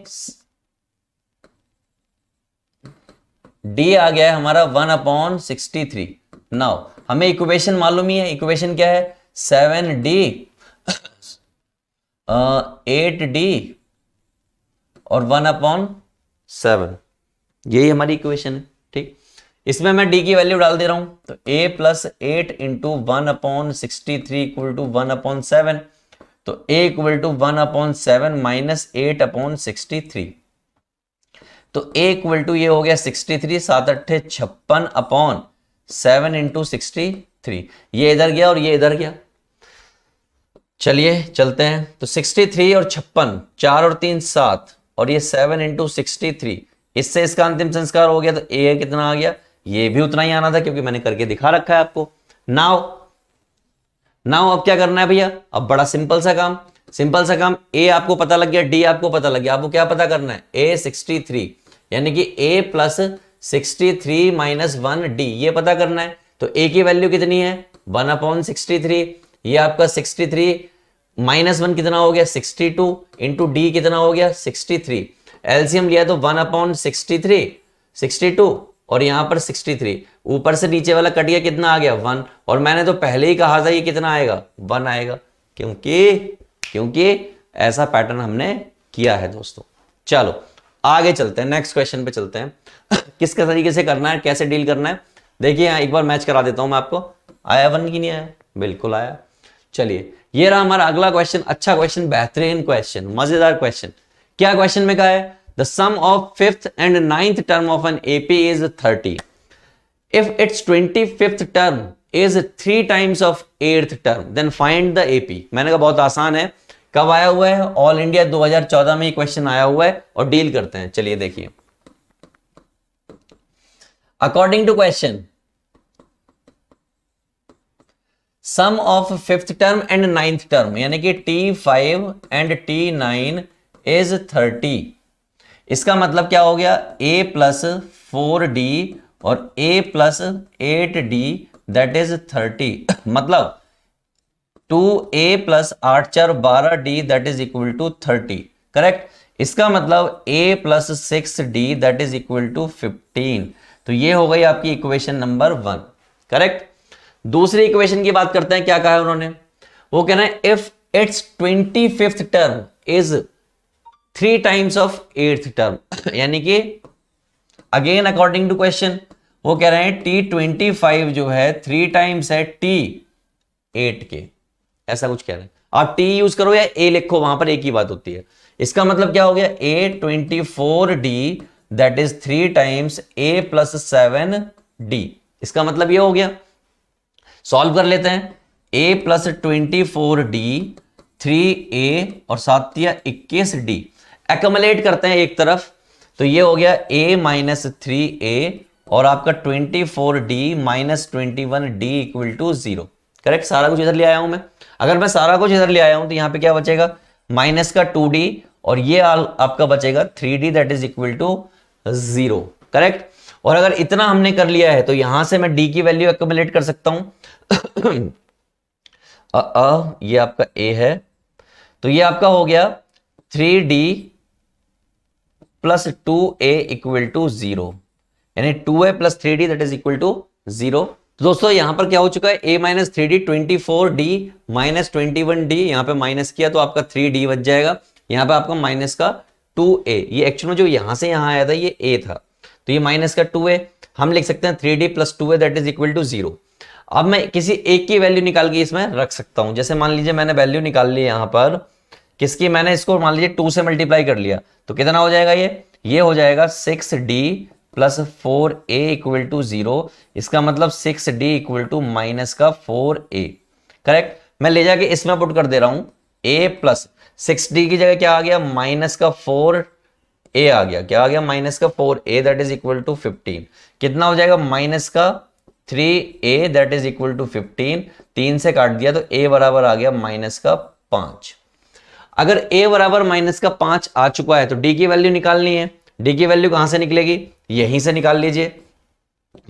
d आ गया है हमारा 1 अपॉन 63। नाउ हमें इक्वेशन मालूम ही है, इक्वेशन क्या है, 7d 8d और 1 अपॉन 7, यही हमारी इक्वेशन है। ठीक, इसमें मैं d की वैल्यू डाल दे रहा हूं, तो a plus 8 into 1 upon 63 equal to 1 upon 7, तो a equal to 1 upon 7 minus 8 upon 63, तो a इक्वल टू ये हो गया 63, 7 अट्ठे 56 अपॉन 7 इंटू 63, ये इधर गया और ये इधर गया। चलिए चलते हैं, तो 63 और 56, 4 और 3 7, और ये 7 इंटू 63, इससे इसका अंतिम संस्कार हो गया। तो a कितना आ गया, ये भी उतना ही आना था क्योंकि मैंने करके दिखा रखा है आपको। नाउ अब क्या करना है भैया, अब बड़ा सिंपल सा काम, a आपको पता लग गया, d आपको पता लग गया, आपको क्या पता करना है, a 63 यानी कि a प्लस 63 माइनस 1 d, ये पता करना है। तो a की वैल्यू कितनी है, 1 अपॉन 63, ये आपका 63 माइनस 1 कितना हो गया, 62 इंटू डी कितना हो गया, 63। एलसीएम लिया तो 1 अपॉन 63 62, और यहां पर 63, ऊपर से नीचे वाला कट गया, कितना आ गया, 1। और मैंने तो पहले ही कहा था ये कितना आएगा, 1 आएगा, क्योंकि ऐसा पैटर्न हमने किया है दोस्तों। चलो आगे चलते हैं, नेक्स्ट क्वेश्चन पे चलते हैं। किस तरीके से करना है, कैसे डील करना है, देखिए यहां एक बार मैच करा देता हूं मैं आपको। आया 1 की नहीं आया, बिल्कुल आया। चलिए ये रहा हमारा अगला क्वेश्चन, अच्छा क्वेश्चन, बेहतरीन क्वेश्चन, मजेदार क्वेश्चन। क्या क्वेश्चन में कहा है, the sum of 5th and 9th term of an AP is 30 if its 25th term is 3 times of 8th term then find the AP. मैंने कहा बहुत आसान है, कब आया हुआ है, ऑल इंडिया 2014 में ये क्वेश्चन आया हुआ है, और डील करते हैं। चलिए देखिए, according to question sum of 5th term and 9th term यानी कि T5 एंड T9 इज 30। इसका मतलब क्या हो गया, a प्लस 4d और a plus 8d that is 30, मतलब 2a plus 8 4 12d that is equal to 30, correct. इसका मतलब a plus 6d that is equal to 15। तो ये हो गई आपकी इक्वेशन नंबर 1, करेक्ट। दूसरी इक्वेशन की बात करते हैं, क्या कहा है उन्होंने, वो कहना है if its 25th term is 3 times of 8th term, यानी कि अगेन अकॉर्डिंग टू क्वेश्चन वो कह रहे हैं T25 जो है 3 टाइम्स है T8 के, ऐसा कुछ कह रहे हैं। आप T यूज करो या A लिखो, वहां पर एक ही बात होती है। इसका मतलब क्या हो गया, A24D that is 3 times A plus 7D। इसका मतलब ये हो गया, सॉल्व कर लेते हैं। A प्लस 24D 3A और 7 21D एक्युमुलेट करते हैं एक तरफ, तो ये हो गया A माइनस 3A और आपका 24D minus 21D equal to 0, correct. सारा कुछ इधर ले आया हूं मैं। अगर मैं सारा कुछ इधर ले आया हूं तो यहां पे क्या बचेगा, माइनस का 2D और ये आपका बचेगा 3D that is equal to 0, correct. और अगर इतना हमने कर लिया है तो यहां से मैं D की वैल्यू एक्युमुलेट कर सकता हूं। ये आपका A है, तो ये आपका हो गया 3D plus 2A equal to 0, यानी 2A plus 3D that is equal to 0। तो दोस्तों यहां पर क्या हो चुका है, A minus 3D 24D minus 21D, यहां पे माइनस किया तो आपका 3D बच जाएगा, यहां पे आपका माइनस का 2A। ये एक्चुअल में जो यहां से यहां आया था ये A था, तो ये माइनस का 2A हम लिख सकते हैं 3D plus 2A that is equal to 0। अब मैं किसी एक की वैल्यू निकाल के इसमें रख सकता हूं, जैसे मान लीजिए मैंने वैल्यू निकाल ली यहां पर किसकी, मैंने इसको मान लीजिए 2 से मल्टीप्लाई कर लिया, तो कितना हो जाएगा, ये हो जाएगा 6D plus 4A equal to 0। इसका मतलब 6D इक्वल टू माइनस का 4A, करेक्ट। मैं ले जाके इसमें पुट कर दे रहा हूं, A प्लस 6D की जगह क्या आ गया, माइनस का 4A आ गया, क्या आ गया, माइनस का 4A that is equal to 15। कितना हो जाएगा, माइनस का 3A that is equal to 15, 3 से काट दिया तो A बराबर आ गया माइनस का 5। अगर A बराबर माइनस का 5 आ चुका है तो D की वैल्यू निकालनी है। D की वैल्यू कहां से निकलेगी, यहीं से निकाल लीजिए।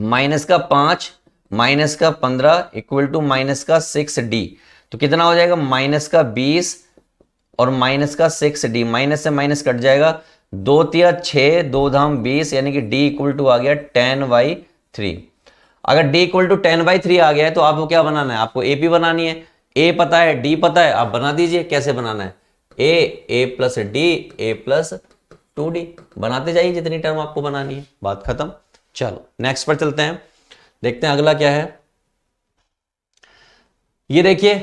माइनस का 5 माइनस का 15 इक्वल टू माइनस का 6D, तो कितना हो जाएगा, माइनस का 20 और माइनस का 6D, माइनस से माइनस कट जाएगा, 2 तिया 6 2 धाम 20, यानी कि D इक्वल टू आ गया 10/3। अगर D इक्वल टू 10/3 आ गया है तो आपको क्या बनाना है, आपको AP बनानी है। A पता है, D पता है, आप बना दीजिए। कैसे बनाना है, A plus D A plus 2D बनाते जाइए जितनी टर्म आपको बनानी है, बात खत्म। चलो नेक्स्ट पर चलते हैं, देखते हैं अगला क्या है। ये देखिए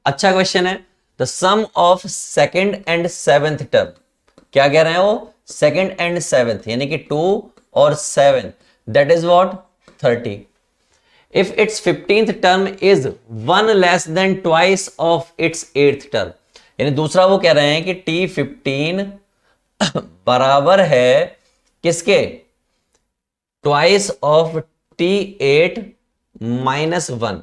अच्छा क्वेश्चन है, the sum of second and seventh term, क्या कह रहे हैं वो, सेकंड एंड सेवेंथ यानी कि 2 और 7 that is what 30। If it's 15th term is 1 less than twice of its 8th term, यानी दूसरा वो कह रहे हैं कि T15 बराबर है किसके, twice of T8 minus 1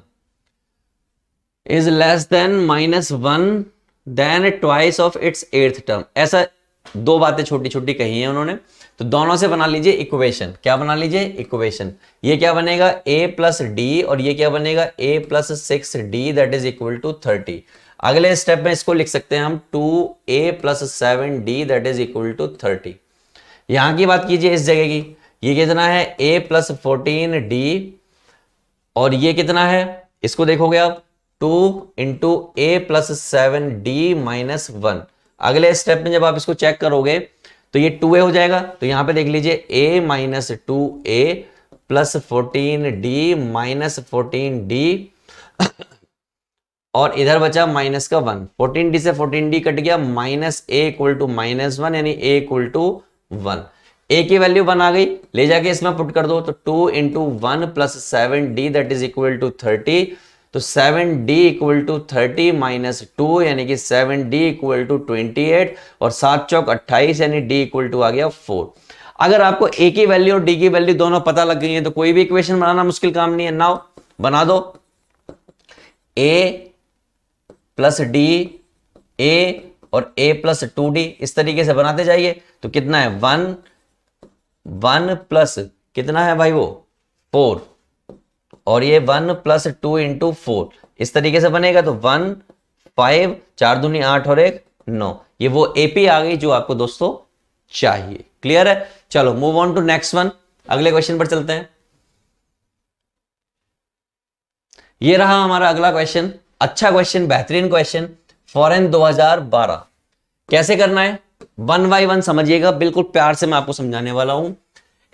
is less then minus 1 then twice of its 8th term. ऐसा दो बातें छोटी छोटी कही हैं उन्होंने, तो दोनों से बना लीजिए इक्वेशन। क्या बना लीजिए, इक्वेशन। ये क्या बनेगा, A प्लस डी, और ये क्या बनेगा, A plus 6D that is equal to 30। अगले स्टेप में इसको लिख सकते हैं हम 2A plus 7D that is equal to 30। यहां की बात कीजिए इस जगह की, ये कितना है, A प्लस 14D, और ये कितना है, इसको देखोगे आप 2 into A plus 7D minus 1। अगले स्टेप में जब आप इसको चेक करोगे तो ये 2A हो जाएगा, तो यहां पे देख लीजिए A minus 2A plus 14D minus 14D और इधर बचा माइनस का 1, 14D से 14D कट गया, minus A equal to minus 1, यानी A इक्वल टू 1। A की वैल्यू 1 आ गई, ले जाके इसमें पुट कर दो, तो 2 into 1 plus 7D that is equal to 30, तो 7D इक्वल टू 30 माइनस 2 यानी कि 7D इक्वल टू 28, और 7 चौक 28 यानी D इक्वल टू आ गया 4। अगर आपको A की वैल्यू और D की वैल्यू दोनों पता लग गई है तो कोई भी इक्वेशन बनाना मुश्किल काम नहीं है। नाउ बना दो, A प्लस D A और A प्लस 2D, इस तरीके से बनाते जाइए। तो कितना है, 1 प्लस कितना है भाई वो 4, और ये 1 प्लस 2 इंटू 4, इस तरीके से बनेगा। तो 1 5 4 दूनी 8 और 1 9, ये वो एपी आ गई जो आपको दोस्तों चाहिए। क्लियर है? चलो move on to next one, अगले क्वेश्चन पर चलते हैं। ये रहा हमारा अगला क्वेश्चन, अच्छा क्वेश्चन, बेहतरीन क्वेश्चन, फॉरेन 2012। कैसे करना है, वन बाय वन समझिएगा, बिल्कुल प्यार से मैं आपको समझाने वाला हूं।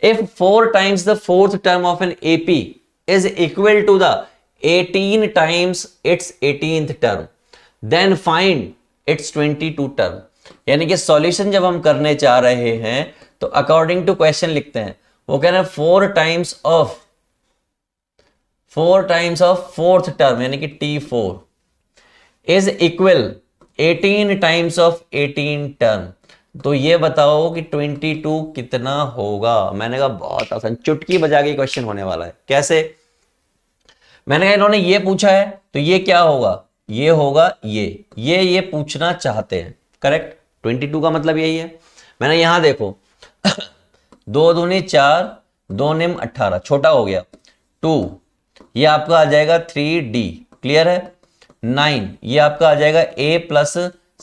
If 4 times the fourth term of an AP is equal to the 18 times its 18th term, then find its 22 term। यानी कि सॉल्यूशन जब हम करने चाह रहे हैं तो अकॉर्डिंग टू क्वेश्चन लिखते हैं, वो कह रहे हैं 4 times of फोर्थ टर्म यानी कि T4 is equal 18 times of 18 term. तो ये बताओ कि 22 कितना होगा। मैंने कहा बहुत आसान, चुटकी बजा के क्वेश्चन होने वाला है। कैसे? मैंने कहा इन्होंने ये पूछा है तो ये क्या होगा, ये होगा ये पूछना चाहते हैं। करेक्ट, 22 का मतलब यही है। मैंने यहां देखो 2 दूनी 4, 2 निम 18, छोटा हो गया 2, ये आपका आ जाएगा 3D। क्लियर है? 9 ये आपका आ जाएगा A प्लस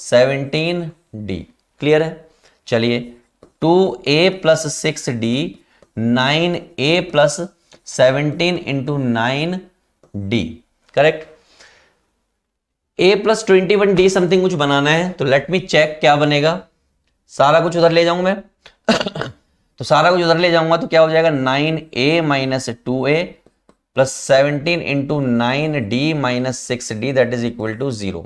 17D। क्लियर है? चलिए 2A plus 6D, 9A plus 17 into 9D। Correct? A plus 21D something कुछ बनाना है, तो लेट मी चेक क्या बनेगा। सारा कुछ उधर ले जाऊंगा मैं तो सारा कुछ उधर ले जाऊंगा तो क्या हो जाएगा 9A minus 2A plus 17 into 9D minus 6D that is equal to 0।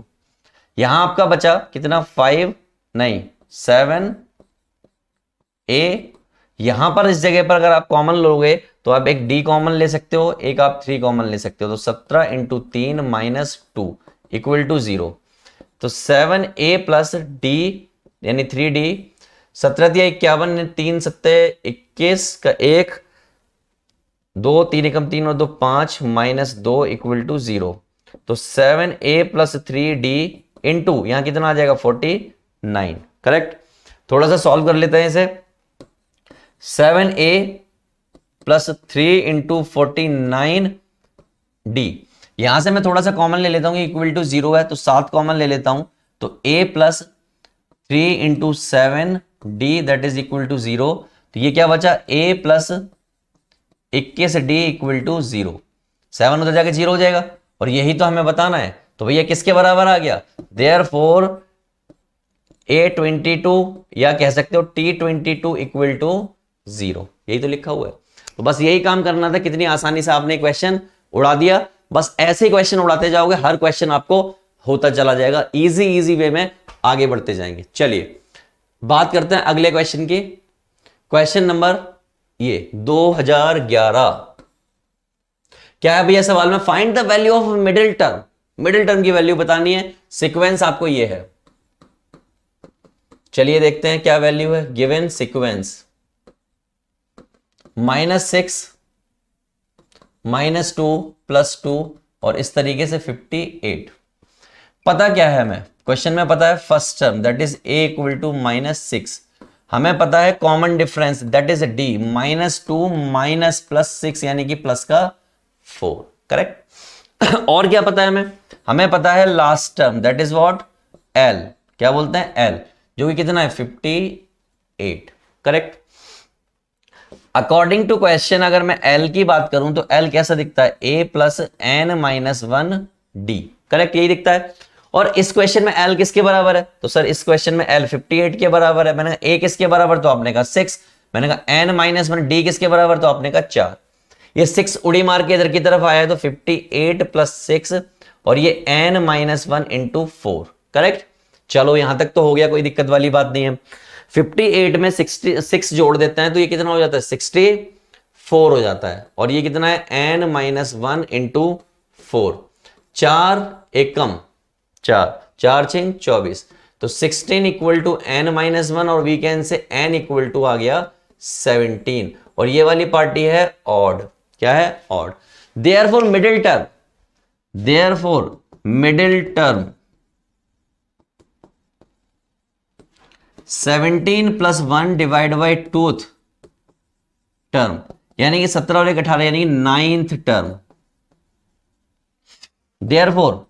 यहां आपका बचा कितना 5 नहीं 7A। यहां पर इस जगह पर अगर आप कॉमन लोगे तो आप एक D कॉमन ले सकते हो, एक आप 3 कॉमन ले सकते हो। तो 17 इंटू 3 माइनस 2 इक्वल टू 0। तो 7A प्लस D यानी 3D, 17 दिया 51, 3 सत्ते 21 का 1, 2 3 एकम 3 और 2 5 माइनस 2 इक्वल टू 0। तो 7A प्लस 3D इंटू यहां कितना आ जाएगा 49। करेक्ट? थोड़ा सा सॉल्व कर लेते हैं इसे। 7A प्लस 3 इंटू 49D, यहां से मैं थोड़ा सा कॉमन ले लेता हूं, इक्वल टू 0 है तो 7 कॉमन ले लेता हूं। तो A plus 3 into 7D that is equal to 0। तो ये क्या बचा A plus 21D equal to 0। 7 उधर जाके 0 हो जाएगा और यही तो हमें बताना है। तो भैया किसके बराबर आ गया, देयरफॉर A22 या कह सकते हो T22 इक्वल टू 0। यही तो लिखा हुआ है। तो बस यही काम करना था, कितनी आसानी से आपने क्वेश्चन उड़ा दिया। बस ऐसे क्वेश्चन उड़ाते जाओगे, हर क्वेश्चन आपको होता चला जाएगा, इजी वे में आगे बढ़ते जाएंगे। चलिए बात करते हैं अगले क्वेश्चन की। क्वेश्चन नंबर ये 2011 क्या है भैया सवाल में, find the value of middle term. Middle term की वैल्यू बतानी है, सीक्वेंस आपको ये है। चलिए देखते हैं क्या वैल्यू है। गिवन सीक्वेंस -6 -2 +2 और इस तरीके से 58। पता क्या है हमें, क्वेश्चन में पता है first term that is A equal to -6। हमें पता है common difference that is D, -2 minus +6 यानी कि प्लस का 4। करेक्ट? और क्या पता है हमें, हमें पता है last term that is what L, क्या बोलते हैं L, जो कि कितना है 58। करेक्ट? अकॉर्डिंग टू क्वेश्चन अगर मैं L की बात करूं तो L कैसा दिखता है A प्लस n-1D। करेक्ट? यही दिखता है। और इस क्वेश्चन में L किसके बराबर है, तो सर इस क्वेश्चन में L 58 के बराबर है। मैंने कहा A किसके बराबर, तो आपने कहा 6। मैंने कहा n-1D किसके बराबर, तो आपने कहा 4। ये 6 उड़ी मार के इधर की तरफ आया है तो 58 प्लस 6 और ये n-1 इंटू 4। करेक्ट? चलो यहां तक तो हो गया, कोई दिक्कत वाली बात नहीं है। 58 में 66 जोड़ देते हैं तो ये कितना हो जाता है 64 हो जाता है। और ये कितना है n-1 इंटू 4। 4 एकम 4, 4 6 24। तो 16 इक्वल टू n-1 और we can say n equal to आ गया 17। और ये वाली पार्टी है ऑड। क्या है? Odd. Therefore middle term 17 plus 1 divide by 2th term यानी कि 17 और 18 यानी कि 9th टर्म। देयरफॉर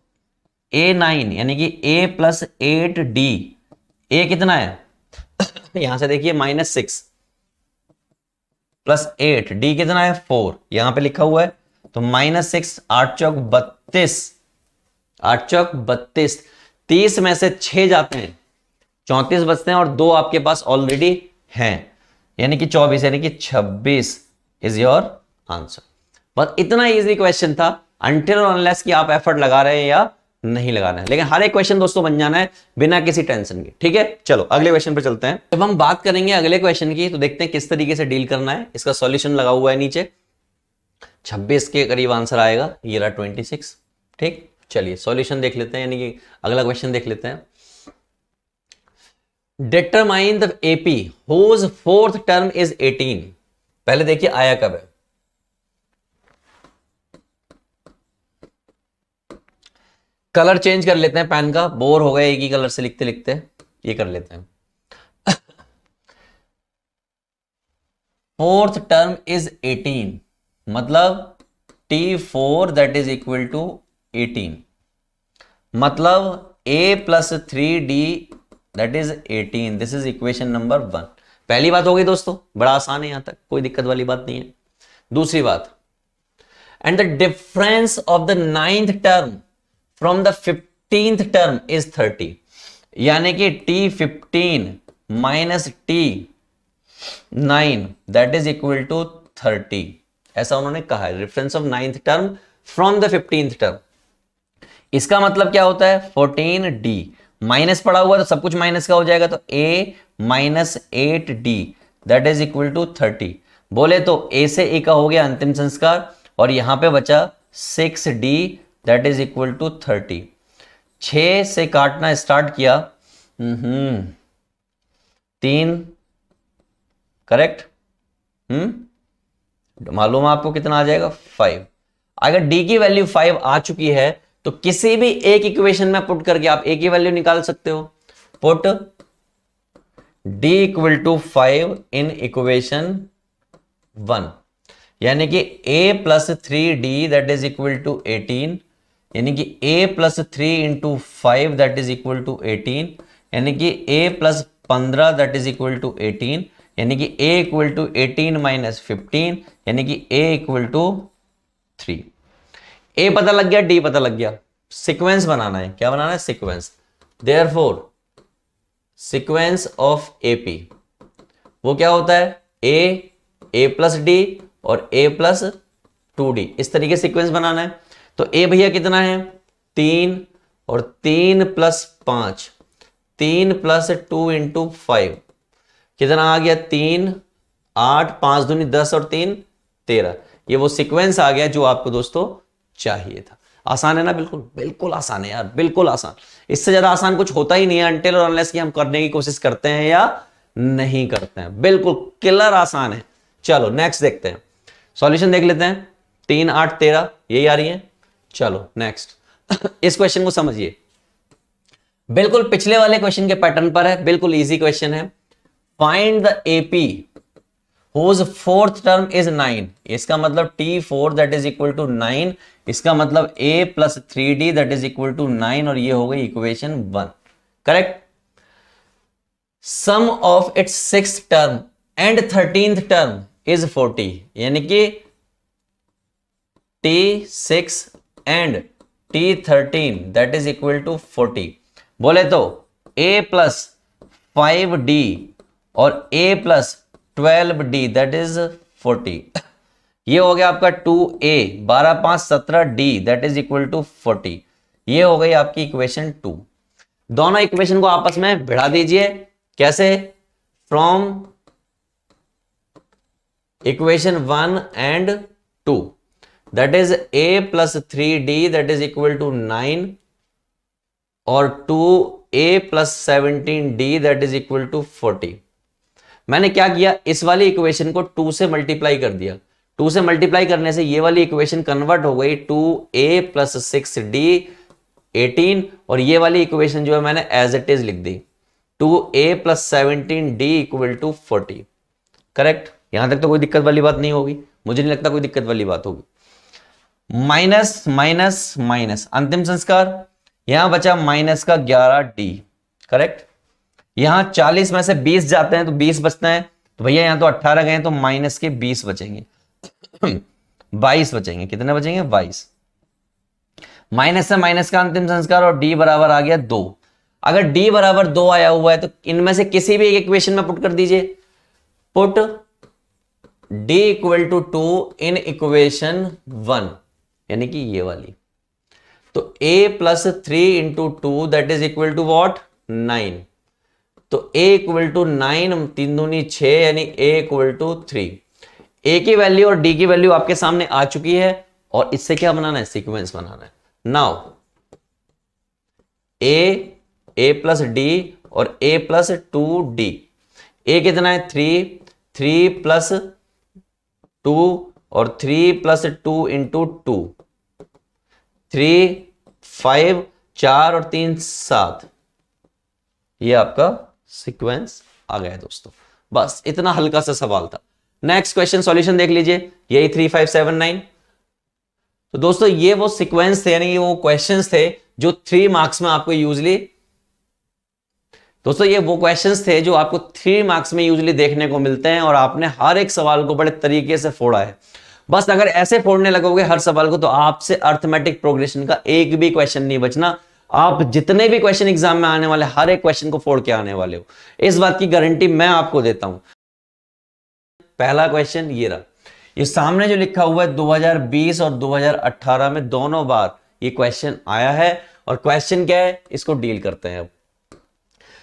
A9 यानी कि A प्लस 8D ए कितना है यहां से देखिए -6 +8, डी कितना है 4, यहां पे लिखा हुआ है, तो -6, 8 चौक 32, 8 चौक 32, 30 में से 6 जाते हैं, 34 बचते हैं और 2 आपके पास ऑलरेडी हैं, यानी कि 24, यानी कि 26 इज योर आंसर। बस इतना इजी क्वेश्चन था, अनटिल और अनलेस कि आप एफर्ट लगा रहे हैं या नहीं लगा रहे हैं, लेकिन हर एक क्वेश्चन दोस्तों बन जाना है बिना किसी टेंशन के। ठीक है, चलो अगले क्वेश्चन पे चलते हैं। जब हम बात करेंगे अगले क्वेश्चन की तो देखते हैं किस तरीके से डील करना है। इसका सॉल्यूशन लगा हुआ है नीचे, 26 के करीब आंसर आएगा, ये रहा 26। ठीक, चलिए सॉल्यूशन देख लेते हैं, यानी कि अगला क्वेश्चन देख लेते हैं। Determine the AP whose fourth term is 18। पहले देखिए आया कब है, कलर चेंज कर लेते हैं पेन का, बोर हो गए एक ही कलर से लिखते लिखते, ये कर लेते हैं। फोर्थ टर्म इज 18, मतलब T4 that is equal to 18, मतलब a plus 3d that is 18, this is equation number 1। पहली बात हो गई दोस्तों, बड़ा आसान है, यहां तक कोई दिक्कत वाली बात नहीं है। दूसरी बात, and the difference of the 9th term from the 15th term is 30, यानी कि T15 minus T9 that is equal to 30, ऐसा उन्होंने कहा है। Difference of 9th term from the 15th term, इसका मतलब क्या होता है 14d, माइनस पड़ा हुआ तो सब कुछ माइनस का हो जाएगा, तो a minus 8d that is equal to 30। बोले तो a से a का हो गया अंतिम संस्कार, और यहां पे बचा 6d that is equal to 30। 6 से काटना स्टार्ट किया, 3 करेक्ट, मालूम है आपको कितना आ जाएगा 5। अगर d की वैल्यू 5 आ चुकी है तो किसी भी एक इक्वेशन में पुट करके आप a की वैल्यू निकाल सकते हो। Put d equal to 5 in equation 1, यानी कि a plus 3d that is equal to 18, यानी कि a plus 3 into 5 that is equal to 18, यानी कि a plus 15 that is equal to 18, यानी कि a इक्वल टू 18 माइनस 15, यानी कि a इक्वल टू 3। a पता लग गया, d पता लग गया, सीक्वेंस बनाना है। क्या बनाना है? Sequence. Therefore sequence of AP वो क्या होता है? a प्लस d और a प्लस 2d, इस तरीके सीक्वेंस बनाना है। तो a भैया कितना है 3, और 3 प्लस 5, 3 प्लस 2 इंटू 5 कितना आ गया 3, 8, 5 दूनी 10 और 3 13। ये वो सीक्वेंस आ गया जो आपको दोस्तों चाहिए था। आसान है ना? बिल्कुल बिल्कुल आसान है यार, बिल्कुल आसान। इससे ज्यादा आसान कुछ होता ही नहीं है अनटिल और अनलेस कि हम करने की कोशिश करते हैं या नहीं करते हैं। बिल्कुल किलर आसान है। चलो नेक्स्ट देखते हैं, सॉल्यूशन देख लेते हैं। 3, 8, 13 यही आ रही है। चलो नेक्स्ट इस क्वेश्चन को समझिए, बिल्कुल पिछले वाले क्वेश्चन के पैटर्न पर है, बिल्कुल इजी क्वेश्चन है। Find the AP whose fourth term is 9, इसका मतलब T4 that is equal to 9, इसका मतलब a plus 3d that is equal to 9, और ये हो गई equation 1। Correct. Sum of its 6th term and 13th term is 40, यानी कि T6 and T13 that is equal to 40। बोले तो a plus 5d और a plus 12d that is 40, ये हो गया आपका 2a 12, 5, 17d that is equal to 40। ये हो गई आपकी इक्वेशन 2। दोनों इक्वेशन को आपस में भिड़ा दीजिए। कैसे? From equation 1 and 2 that is a plus 3d that is equal to 9 और 2a plus 17d that is equal to 40। मैंने क्या किया, इस वाली इक्वेशन को 2 से मल्टीप्लाई कर दिया। 2 से मल्टीप्लाई करने से ये वाली इक्वेशन कन्वर्ट हो गई 2a प्लस 6d 18, और ये वाली इक्वेशन जो है मैंने एज इट इज लिख दी 2a plus 17d equal to 40। Correct. यहां तक तो कोई दिक्कत वाली बात नहीं होगी, मुझे नहीं लगता कोई दिक्कत वाली बात होगी। माइनस माइनस माइनस, अंतिम संस्कार, यहां बचा माइनस का 11d। करेक्ट। यहां 40 में से 20 जाते हैं तो 20 बचता है, तो भैया यहां तो 18 गए तो माइनस के 20 बचेंगे 22 बचेंगे। कितने बचेंगे? 22। माइनस से माइनस का अंतिम संस्कार और डी बराबर आ गया 2। अगर डी बराबर 2 आया हुआ है तो इनमें से किसी भी एक इक्वेशन में पुट कर दीजिए। Put d equal to 2 in equation 1, यानी कि ये वाली। तो a plus 3 into 2 that is equal to what? 9। तो a इक्वल टू 9, 3 दूनी 6, यानी a इक्वल टू 3। a की वैल्यू और d की वैल्यू आपके सामने आ चुकी है, और इससे क्या बनाना है? सीक्वेंस बनाना है। नाउ a प्लस डी और a प्लस 2d। a कितना है? 3 प्लस 2 और 3 प्लस 2 इंटू 2, 3 5 4 और 3 7। ये आपका सीक्वेंस आ गया दोस्तों। बस इतना हल्का सा सवाल था। नेक्स्ट क्वेश्चन सॉल्यूशन देख लीजिए, यही 3 5 7 9। तो दोस्तों ये वो सीक्वेंस थे, यानी ये वो क्वेश्चंस थे जो 3 मार्क्स में आपको यूजली, दोस्तों ये वो क्वेश्चंस थे जो आपको 3 मार्क्स में यूजली देखने को मिलते हैं, और आपने हर एक सवाल को बड़े तरीके से फोड़ा है। बस अगर ऐसे फोड़ने लगोगे हर सवाल को, तो आपसे अर्थमेटिक प्रोग्रेशन का एक भी क्वेश्चन नहीं बचना। आप जितने भी क्वेश्चन एग्जाम में आने वाले, हर एक क्वेश्चन को फोड़ के आने वाले हो, इस बात की गारंटी मैं आपको देता हूं। पहला क्वेश्चन ये रहा, ये सामने जो लिखा हुआ है 2020 और 2018 में दोनों बार ये क्वेश्चन आया है, और क्वेश्चन क्या है इसको डील करते हैं। अब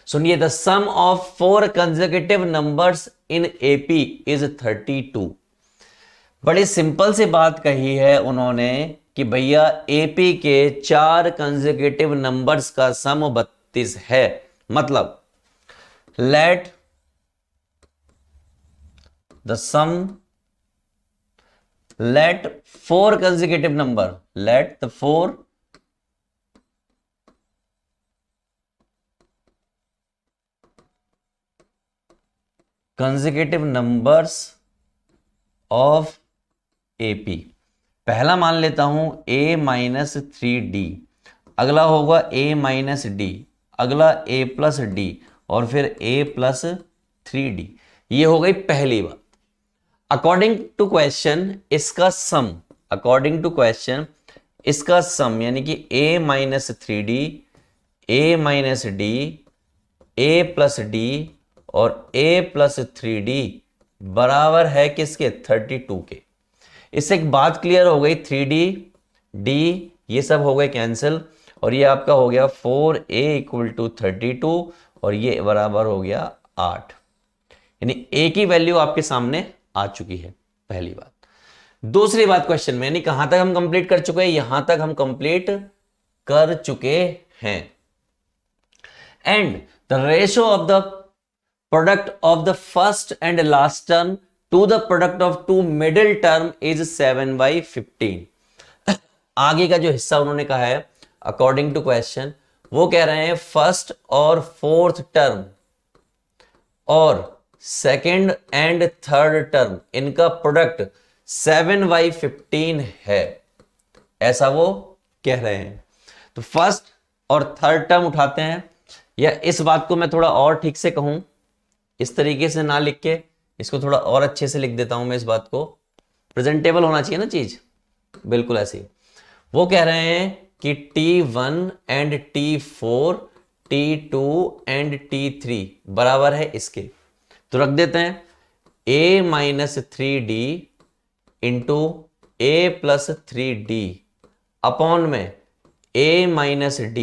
सुनिए, the sum of 4 consecutive numbers in AP is 32। बड़ी सिंपल सी बात कही है उन्होंने कि भैया एपी के 4 कंसेक्यूटिव नंबर्स का सम 32 है। मतलब let the sum, let 4 consecutive number, let the 4 consecutive numbers of AP। पहला मान लेता हूं a माइनस 3d, अगला होगा a माइनस d, अगला a प्लस d, और फिर a प्लस 3d। ये हो गई पहली बात। अकॉर्डिंग टू क्वेश्चन इसका सम, अकॉर्डिंग टू क्वेश्चन इसका सम, यानी कि a minus 3d, a minus d, a plus d और a प्लस 3d बराबर है किसके? 32 के। इससे एक बात क्लियर हो गई, 3d d ये सब हो गए कैंसिल, और ये आपका हो गया 4a इक्वल टू 32, और ये बराबर हो गया 8। यानी a की वैल्यू आपके सामने आ चुकी है, पहली बात। दूसरी बात क्वेश्चन में, यानी कहां तक हम कंप्लीट कर चुके हैं? यहां तक हम कंप्लीट कर चुके हैं। And the ratio of the product of the first and last term to the product of 2 middle term is 7/15। आगे का जो हिस्सा उन्होंने कहा है अकॉर्डिंग टू क्वेश्चन, वो कह रहे हैं फर्स्ट और फोर्थ टर्म और सेकेंड एंड थर्ड टर्म, इनका प्रोडक्ट 7/15 है, ऐसा वो कह रहे हैं। तो फर्स्ट और थर्ड टर्म उठाते हैं, या इस बात को मैं थोड़ा और ठीक से कहूं, इस तरीके से ना लिख के इसको थोड़ा और अच्छे से लिख देता हूं मैं। इस बात को प्रेजेंटेबल होना चाहिए ना चीज, बिल्कुल ऐसे ही। वो कह रहे हैं कि T1 and T4, T2 and T3 बराबर है इसके। तो रख देते हैं a minus 3d into a plus 3d upon में a minus d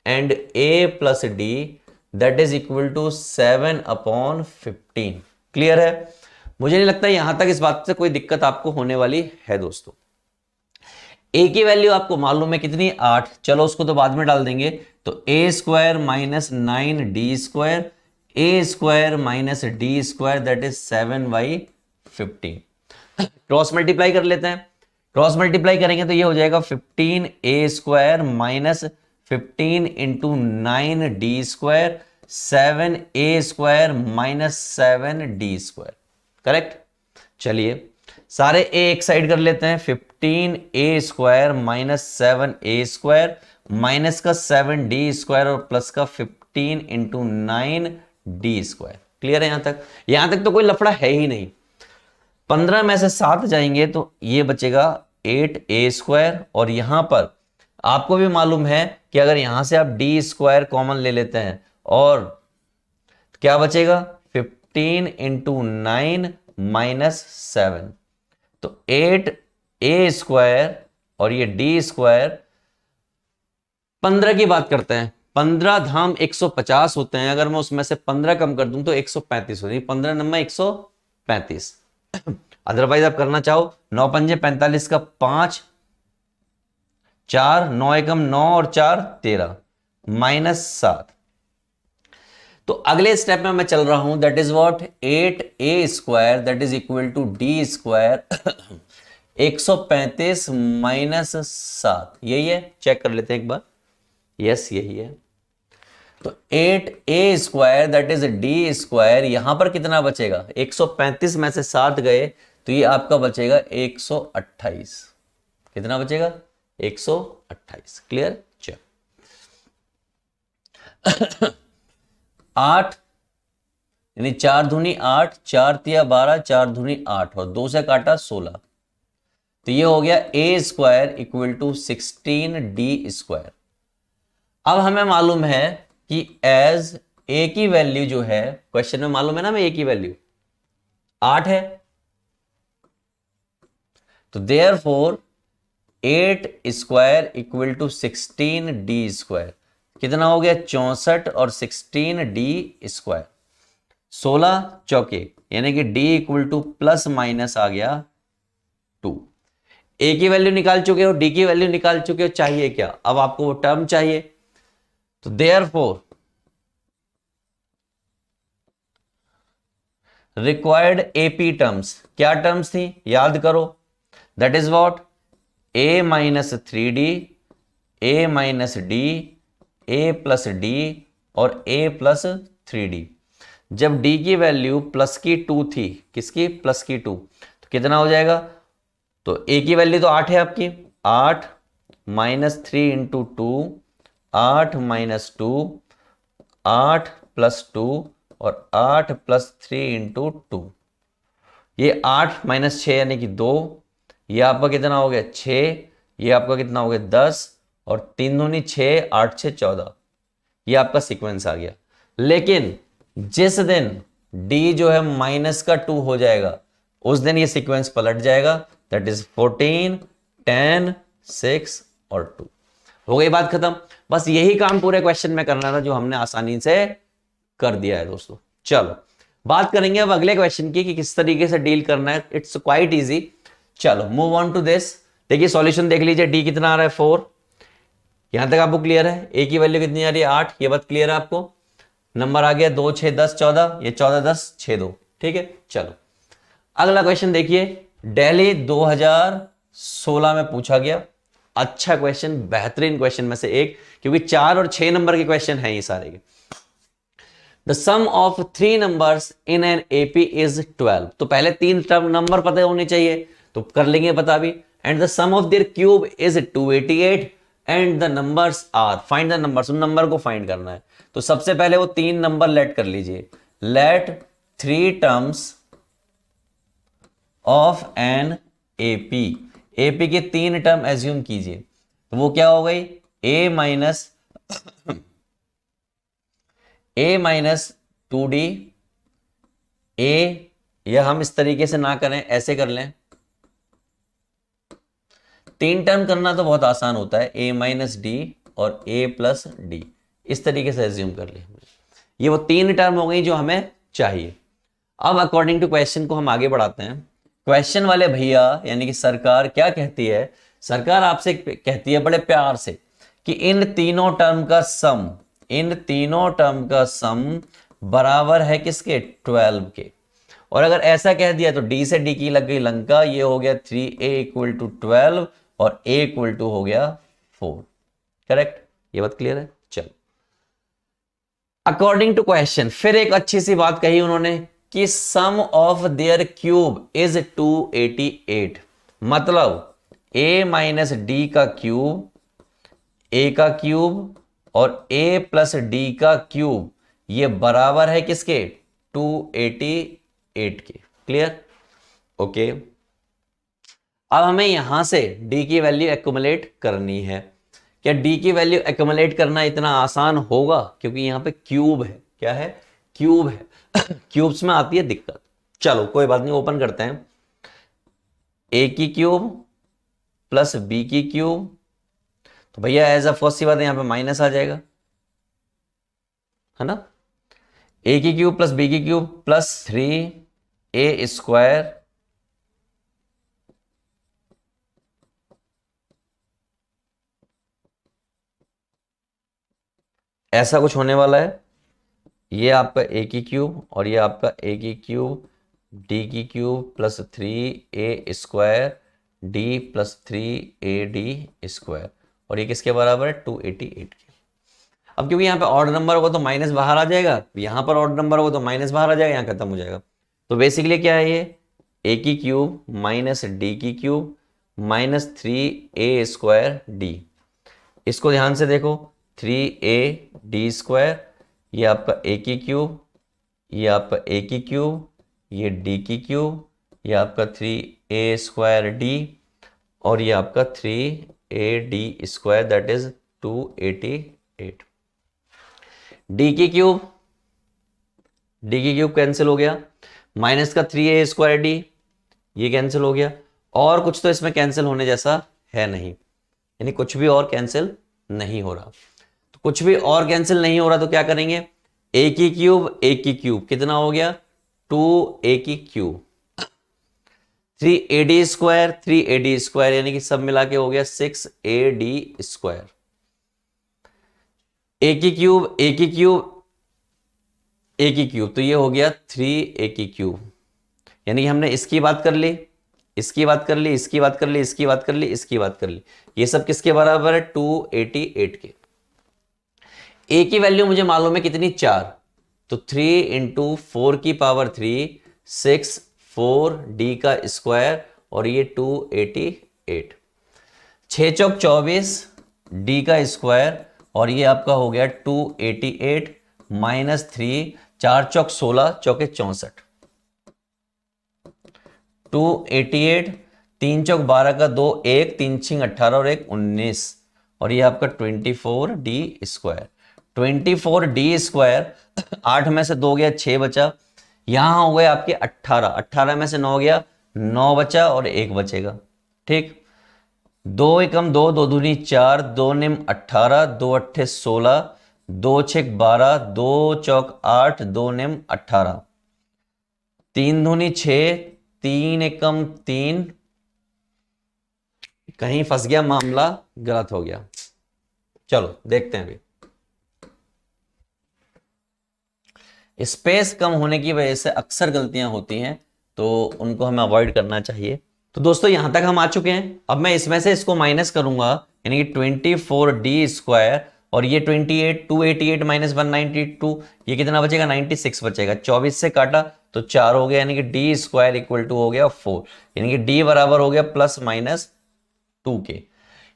and a plus d that is equal to 7/15। Clear है? मुझे नहीं लगता यहां तक इस बात से कोई दिक्कत आपको होने वाली है दोस्तों। a की वैल्यू आपको मालूम है कितनी? 8। चलो उसको तो बाद में डाल देंगे। तो a square minus 9d square, a square minus d square that is 7/15। Cross multiply कर लेते हैं। क्रॉस मल्टीप्लाई करेंगे तो ये हो जाएगा 15a square minus 15 into 9d square, 7a square minus 7d square. Correct? चलिए सारे a एक साइड कर लेते हैं। 15a square minus 7a square minus का 7d स्क्वायर और प्लस का 15 इंटू 9 डी स्क्वायर। क्लियर है यहां तक? यहां तक तो कोई लफड़ा है ही नहीं। 15 में से 7 जाएंगे तो ये बचेगा 8a स्क्वायर, और यहां पर आपको भी मालूम है कि अगर यहां से आप डी स्क्वायर कॉमन ले लेते हैं और क्या बचेगा 15 इंटू 9 माइनस 7, तो 8a स्क्वायर और ये डी स्क्वायर। 15 की बात करते हैं, 15 धाम 150 होते हैं, अगर मैं उसमें से 15 कम कर दूं तो 135 हो जाएगी। 15 नंबर 135। अदरवाइज आप करना चाहो 9 पंजे 45 का 5, 4 9 एकम 9 और 4 13 माइनस 7। तो अगले स्टेप में मैं चल रहा हूं, that is what 8a square that is equal to d square 135 minus 7। यही है, चेक कर लेते हैं एक बार। यस यही है। तो 8a square that is D square, यहां पर कितना बचेगा 135 में से 7 गए तो ये आपका बचेगा 128। कितना बचेगा 128। क्लियर? चल 8 यानी 4 दूनी 8, 4 तिया 12, 4 दूनी 8 और 2 से काटा 16, तो ये हो गया a square equal to 16 d square. अब हमें मालूम है कि एज a की वैल्यू जो है क्वेश्चन में मालूम है ना, हमें a की वैल्यू 8 है, तो therefore 8 square equal to 16 d square. कितना हो गया 64 और 16 डी स्क्वायर 16 चौके, यानी कि d equal to plus minus आ गया 2। ए की वैल्यू निकाल चुके हो, डी की वैल्यू निकाल चुके हो, चाहिए क्या अब आपको वो टर्म चाहिए। तो देयरफॉर रिक्वायर्ड एपी टर्म्स, क्या टर्म्स थी याद करो, that is what a minus 3d, a minus d, a plus D और a प्लस 3d। जब d की वैल्यू प्लस की 2 थी, किसकी प्लस की 2, तो कितना हो जाएगा, तो a की वैल्यू तो 8 है आपकी, 8 माइनस 3 इंटू 2, 8 माइनस 2, 8 प्लस 2 और 8 प्लस 3 इंटू 2। ये 8 माइनस 6 यानी कि 2, ये आपका कितना हो गया 6, ये आपका कितना हो गया 10 और 3 दूनी 6, 8 6 14। ये आपका सीक्वेंस आ गया। लेकिन जिस दिन d जो है माइनस का 2 हो जाएगा उस दिन ये सीक्वेंस पलट जाएगा, दैट इज 14 10 6 और 2। हो गई बात खत्म। बस यही काम पूरे क्वेश्चन में करना था जो हमने आसानी से कर दिया है दोस्तों। चलो बात करेंगे अब अगले क्वेश्चन की कि किस तरीके से डील करना है। It's quite easy. चलो मूव ऑन टू दिस। देखिए सॉल्यूशन देख लीजिए, डी कितना आ रहा है 4, यहां तक आपको क्लियर है। ए की वैल्यू कितनी आ रही है 8, ये बात क्लियर है आपको। नंबर आ गया 2 6 10 14, ये 14 10 6 2, ठीक है। चलो अगला क्वेश्चन देखिए, दिल्ली 2016 में पूछा गया। अच्छा क्वेश्चन, बेहतरीन क्वेश्चन में से एक, क्योंकि 4 और 6 नंबर के क्वेश्चन हैं ये सारे के। The sum of 3 numbers in an AP is 12। तो पहले 3 नंबर पता होने चाहिए, तो कर लेंगे पता भी। And the sum of their cube is 288 and the numbers are, find the numbers, उन नंबर को फाइंड करना है। तो सबसे पहले वो 3 नंबर लेट कर लीजिए। Let 3 terms of an AP, AP के 3 टर्म एज्यूम कीजिए। तो वो क्या हो गई a माइनस 2d a, या हम इस तरीके से ना करें, ऐसे कर लें। 3 टर्म करना तो बहुत आसान होता है, a माइनस डी और a प्लस डी, इस तरीके से एज्यूम कर लें। ये वो 3 टर्म हो गई जो हमें चाहिए। अब अकॉर्डिंग टू क्वेश्चन को हम आगे बढ़ाते हैं। क्वेश्चन वाले भैया यानी कि सरकार क्या कहती है, सरकार आपसे कहती है बड़े प्यार से कि इन तीनों टर्म का सम, इन तीनों टर्म का सम बराबर है किसके 12 के। और अगर ऐसा कह दिया तो d से d की लग गई लंका, ये हो गया 3a इक्वल टू 12 और a इक्वल टू हो गया 4। करेक्ट, ये बात क्लियर है। चलो अकॉर्डिंग टू क्वेश्चन फिर एक अच्छी सी बात कही उन्होंने कि सम ऑफ देयर क्यूब इज 288। मतलब a माइनस डी का क्यूब, a का क्यूब और a प्लस डी का क्यूब ये बराबर है किसके, 288 के। Clear, okay. अब हमें यहां से d की वैल्यू एक्युमुलेट करनी है। क्या d की वैल्यू एक्युमुलेट करना इतना आसान होगा, क्योंकि यहां पे क्यूब है, क्या है, क्यूब है। क्यूब्स में आती है दिक्कत। चलो कोई बात नहीं, ओपन करते हैं। a की क्यूब प्लस b की क्यूब, तो भैया एज अ फर्स्ट सी बात है यहां पे माइनस आ जाएगा, है ना। a की क्यूब प्लस b की क्यूब प्लस 3a स्क्वायर ऐसा कुछ होने वाला है। ये आपका a की क्यूब और ये आपका a की क्यूब d की cube plus 3a square d plus 3ad square, और ये किसके बराबर है, 288 के। अब क्योंकि यहाँ पे ऑड नंबर होगा तो माइनस बाहर आ जाएगा, यहाँ पर ऑड नंबर होगा तो माइनस बाहर आ जाएगा, यहाँ खत्म हो जाएगा। तो बेसिकली क्या है, ये a की क्यूब माइनस d की cube minus 3a square d। इसको ध्यान से देखो, 3ad स्क्वायर, ये आपका a की क्यूब, ये आपका a की क्यूब, ये d की क्यूब, ये आपका 3a स्क्वायर d, और ये आपका 3ad square that is 288। d की क्यूब कैंसिल हो गया, माइनस का 3a स्क्वायर d ये कैंसिल हो गया, और कुछ तो इसमें कैंसिल होने जैसा है नहीं, यानी कुछ भी और कैंसिल नहीं हो रहा। तो कुछ भी और कैंसिल नहीं हो रहा तो क्या करेंगे, a की क्यूब कितना हो गया, 2a की क्यूब, 3ad स्क्वायर यानी कि सब मिला के हो गया 6ad स्क्वायर, a की क्यूब तो ये हो गया 3a की क्यूब, यानी कि हमने इसकी बात कर ली, इसकी बात कर ली, इसकी बात कर ली, इसकी बात कर ली, इसकी बात कर ली, ये सब किसके बराबर है, 288 के। a की वैल्यू मुझे मालूम है कितनी, 4, तो 3 इंटू 4 की पावर 3 6 4d का स्क्वायर, और ये 288, 6 चौक 24 d का स्क्वायर, और ये आपका हो गया 288 माइनस 3, 4 चौक 16 चौके 64, 288, 3 चौक 12 का 2 1, 3 छिंग 18 और 1 19, और ये आपका 24d स्क्वायर, 24d स्क्वायर, 8 में से 2 गया 6 बचा, यहां हो गए आपके 18, 18 में से 9 गया 9 बचा और 1 बचेगा। ठीक, 2 एकम 2, 2 दूनी 4, 2 निम 18, 2 अट्ठे 16, 2 छेक 12, 2 चौक 8, 2 निम 18, 3 दूनी 6, 3 एकम 3, कहीं फंस गया मामला, गलत हो गया। चलो देखते हैं अभी। स्पेस कम होने की वजह से अक्सर गलतियां होती हैं, तो उनको हमें अवॉइड करना चाहिए। तो दोस्तों यहां तक हम आ चुके हैं। अब मैं इसमें से इसको माइनस करूंगा, यानी कि 24d स्क्वायर, और ये 28, 288 माइनस 192, ये कितना बचेगा, 96 बचेगा। 24 से काटा तो 4 हो गया, यानी कि d स्क्वायर इक्वल टू हो गया 4, यानी कि d बराबर हो गया प्लस माइनस 2 के,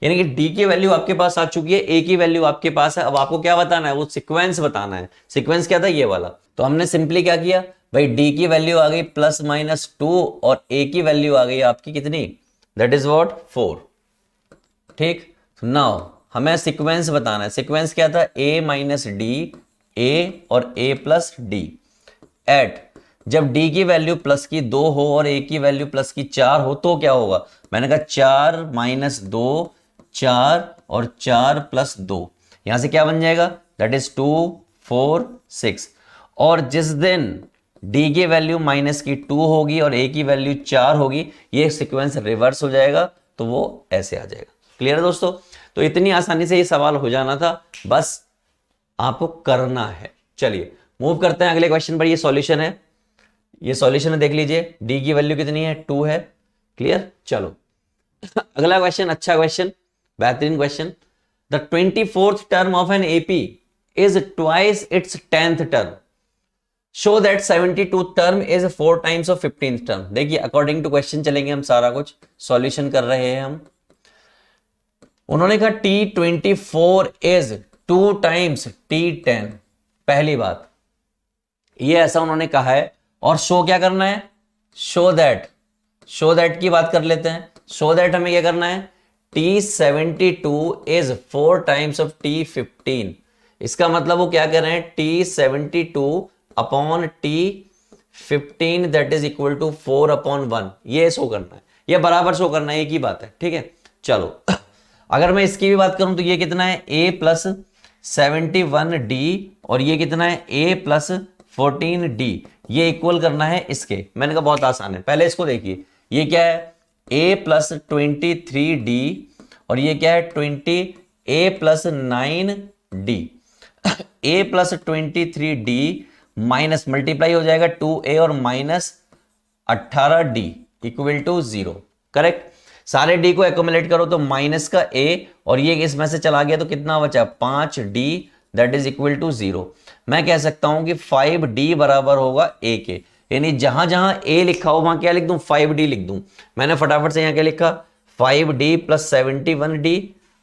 यानी कि d की वैल्यू आपके पास आ चुकी है, a की वैल्यू आपके पास है। अब आपको क्या बताना है, वो सीक्वेंस बताना है। सीक्वेंस क्या था, ये वाला। तो हमने सिंपली क्या किया भाई, d की वैल्यू आ गई प्लस माइनस 2 और a की वैल्यू आ गई आपकी कितनी, दैट इज व्हाट 4। ठीक, तो नाउ हमें सीक्वेंस बताना है। सीक्वेंस क्या था, a माइनस डी, a और a प्लस डी, एट जब d की वैल्यू प्लस की 2 हो और a की वैल्यू प्लस की 4 हो तो क्या होगा, मैंने कहा 4 माइनस 2, 4 और 4 प्लस 2, यहां से क्या बन जाएगा, दैट इज 2 4 6। और जिस दिन d की वैल्यू माइनस की 2 होगी और a की वैल्यू 4 होगी, ये सीक्वेंस रिवर्स हो जाएगा, तो वो ऐसे आ जाएगा। क्लियर है दोस्तों। तो इतनी आसानी से ये सवाल हो जाना था, बस आपको करना है। चलिए मूव करते हैं अगले क्वेश्चन पर। ये सॉल्यूशन है, ये सॉल्यूशन है, देख लीजिए d की वैल्यू कितनी है, 2 है। क्लियर, चलो अगला क्वेश्चन, अच्छा क्वेश्चन, बेहतरीन question. The 24th term of an AP is twice its 10th term, show that 72th term is 4 times of 15th term. देखिए अकॉर्डिंग टू क्वेश्चन चलेंगे हम, सारा कुछ सॉल्यूशन कर रहे हैं हम। उन्होंने कहा T24 इज 2 टाइम्स T10। पहली बात ये ऐसा उन्होंने कहा है। और शो क्या करना है, शो दैट की बात कर लेते हैं। शो दैट हमें क्या करना है, T72 is 4 times of T15। इसका मतलब वो क्या कर रहे हैं, T72 upon T15 that is equal to 4/1। ये शो करना है, ये बराबर शो करना है, एक ही बात है, ठीक है। चलो अगर मैं इसकी भी बात करूं तो ये कितना है, a प्लस 71d, और ये कितना है, a प्लस 14d। ये इक्वल करना है इसके। मैंने कहा बहुत आसान है, पहले इसको देखिए। ये क्या है, a प्लस 23d, और ये क्या है, a plus 9d। a plus 23d minus multiply हो जाएगा 2a और minus 18d equal to 0। Correct. सारे d को एक्यूमुलेट करो तो माइनस का a, और ये इसमें से चला गया तो कितना बचा, 5d that is equal to 0। मैं कह सकता हूं कि 5d बराबर होगा a के, यानी जहां जहां a लिखा हो वहां क्या लिख दूं, 5d लिख दूं। मैंने फटाफट से यहां क्या लिखा, 5d प्लस 71d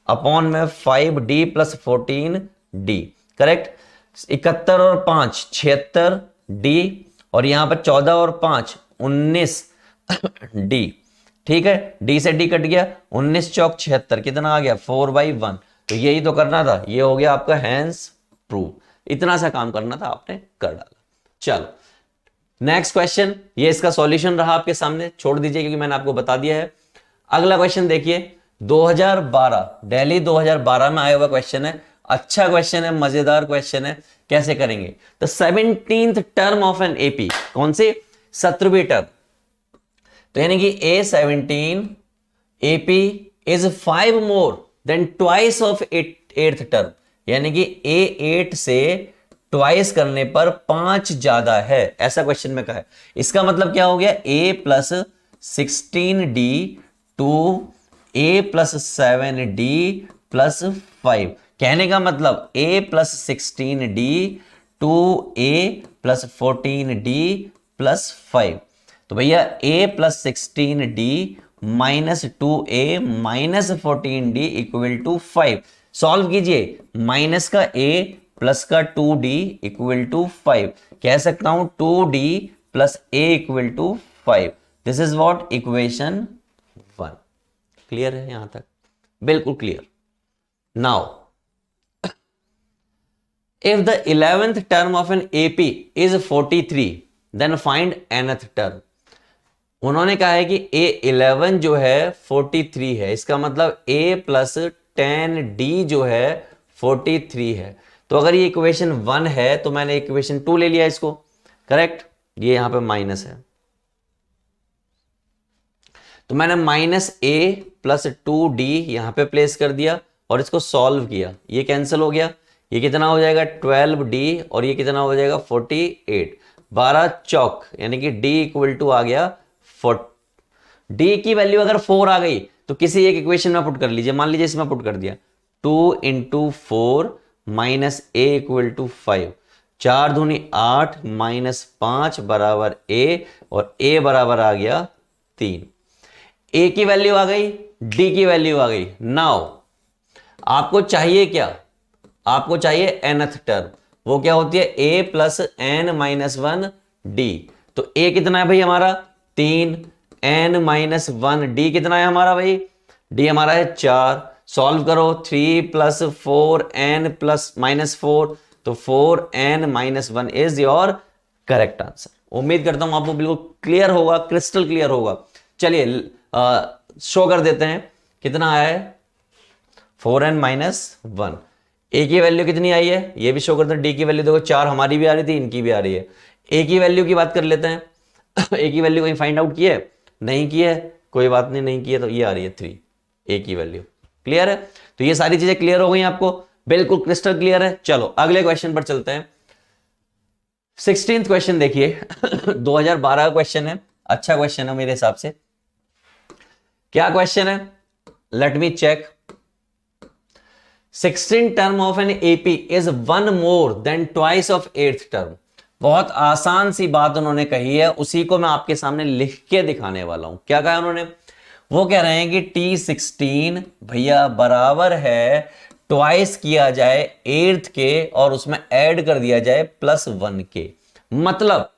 अपॉन में 5d प्लस 14d। करेक्ट। 71 और 5 76d, और यहां पर 14 और 5 19d। ठीक है, d से d कट गया, 19 चौक 76, कितना आ गया, 4/1। तो यही तो करना था, ये हो गया आपका हैंस प्रूव। इतना सा काम करना था, आपने कर डाला। चलो नेक्स्ट क्वेश्चन, ये इसका सॉल्यूशन रहा आपके सामने, छोड़ दीजिए क्योंकि मैंने आपको बता दिया है। अगला क्वेश्चन देखिए, 2012 दिल्ली 2012 में आया हुआ क्वेश्चन है। अच्छा क्वेश्चन है, मजेदार क्वेश्चन है। कैसे करेंगे, the 17th term of an AP, कौन से, 17वीं टर्म। तो यानी कि A17 AP is 5 more than twice of 8th term, यानी कि A8 से ट्वाइस करने पर 5 ज्यादा है, ऐसा क्वेश्चन में कहा है। इसका मतलब क्या हो गया, A plus 16D two A plus 7D plus 5। कहने का मतलब A plus 16D two A plus 14D plus 5। तो भैया a plus 16d minus 2a minus 14d equal to 5। Solve कीजिए, माइनस का a प्लस का 2d इक्वल टू 5। कह सकता हूं 2d plus a equal to 5। This is what, equation 1। Clear है यहां तक, बिल्कुल clear. Now if the 11th term of an AP is 43 then find nth term. उन्होंने कहा है कि A11 जो है 43 है, इसका मतलब A प्लस 10D जो है 43 है। तो अगर ये इक्वेशन 1 है तो मैंने इक्वेशन 2 ले लिया इसको। करेक्ट, ये यहां पे माइनस है, तो मैंने माइनस A प्लस 2D यहां पे प्लेस कर दिया और इसको सॉल्व किया। ये कैंसिल हो गया, ये कितना हो जाएगा 12D, और ये कितना हो जाएगा 48। 12 चौक यानी कि D इक्वल टू आ गया 4। D की वैल्यू अगर 4 आ गई तो किसी एक इक्वेशन में पुट कर लीजिए। मान लीजिए इसमें पुट कर दिया, 2 into 4 minus A equal to 5। 4 दूनी 8 माइनस 5 बराबर A, और A बराबर आ गया 3। A की वैल्यू आ गई, D की वैल्यू आ गई। नाउ आपको चाहिए क्या, आपको चाहिए nth टर्म। वो क्या होती है, A plus n minus 1D। तो A कितना है भाई हमारा 3, n माइनस 1D कितना है हमारा भाई, D हमारा है 4। सॉल्व करो, 3 प्लस 4n प्लस माइनस 4, तो 4n minus 1 is your correct answer. उम्मीद करता हूं आपको बिल्कुल क्लियर होगा, क्रिस्टल क्लियर होगा। चलिए शो कर देते हैं कितना आया है, 4n माइनस 1। A की वैल्यू कितनी आई है ये भी शो करते हैं। D की वैल्यू देखो 4 हमारी भी आ रही थी, इनकी भी आ रही है। A की वैल्यू की बात कर लेते हैं। A की वैल्यू कहीं फाइंड आउट की है, नहीं की है, कोई बात नहीं, नहीं की है तो ये आ रही है 3 A की वैल्यू। क्लियर है, तो ये सारी चीजें क्लियर हो गई आपको, बिल्कुल क्रिस्टल क्लियर है। चलो अगले क्वेश्चन पर चलते हैं। 16th क्वेश्चन देखिए 2012 का क्वेश्चन है, अच्छा क्वेश्चन है मेरे हिसाब से। क्या क्वेश्चन है, let me check. 16th term of an AP is 1 more than twice of 8th term. बहुत आसान सी बात उन्होंने कही है, उसी को मैं आपके सामने लिख के दिखाने वाला हूं। क्या कहा उन्होंने, वो कह रहे हैं कि T16 भैया बराबर है ट्वाइस किया जाए एट्थ के और उसमें ऐड कर दिया जाए +1 के, मतलब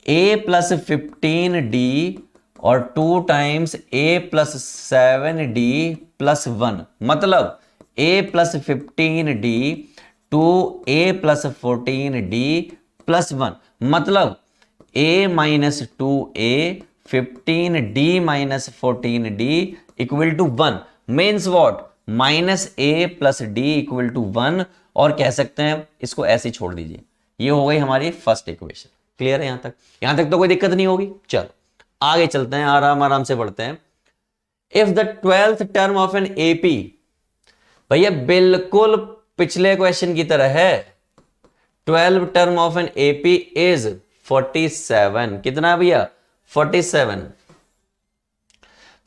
a + 15d और 2 टाइम्स a + 7d + 1, मतलब a + 15d to a + 14d + 1, मतलब a - 2a 15d - 14d = 1 means what, -a + d = 1, और कह सकते हैं इसको ऐसे ही छोड़ दीजिए। ये हो गई हमारी फर्स्ट इक्वेशन। क्लियर है? यहां तक तो कोई दिक्कत नहीं होगी। चलो आगे चलते हैं, आराम आराम से बढ़ते हैं। If the 12th term of an AP, भैया बिल्कुल पिछले क्वेश्चन की तरह है, 12 term of an AP is 47। कितना भैया? 47।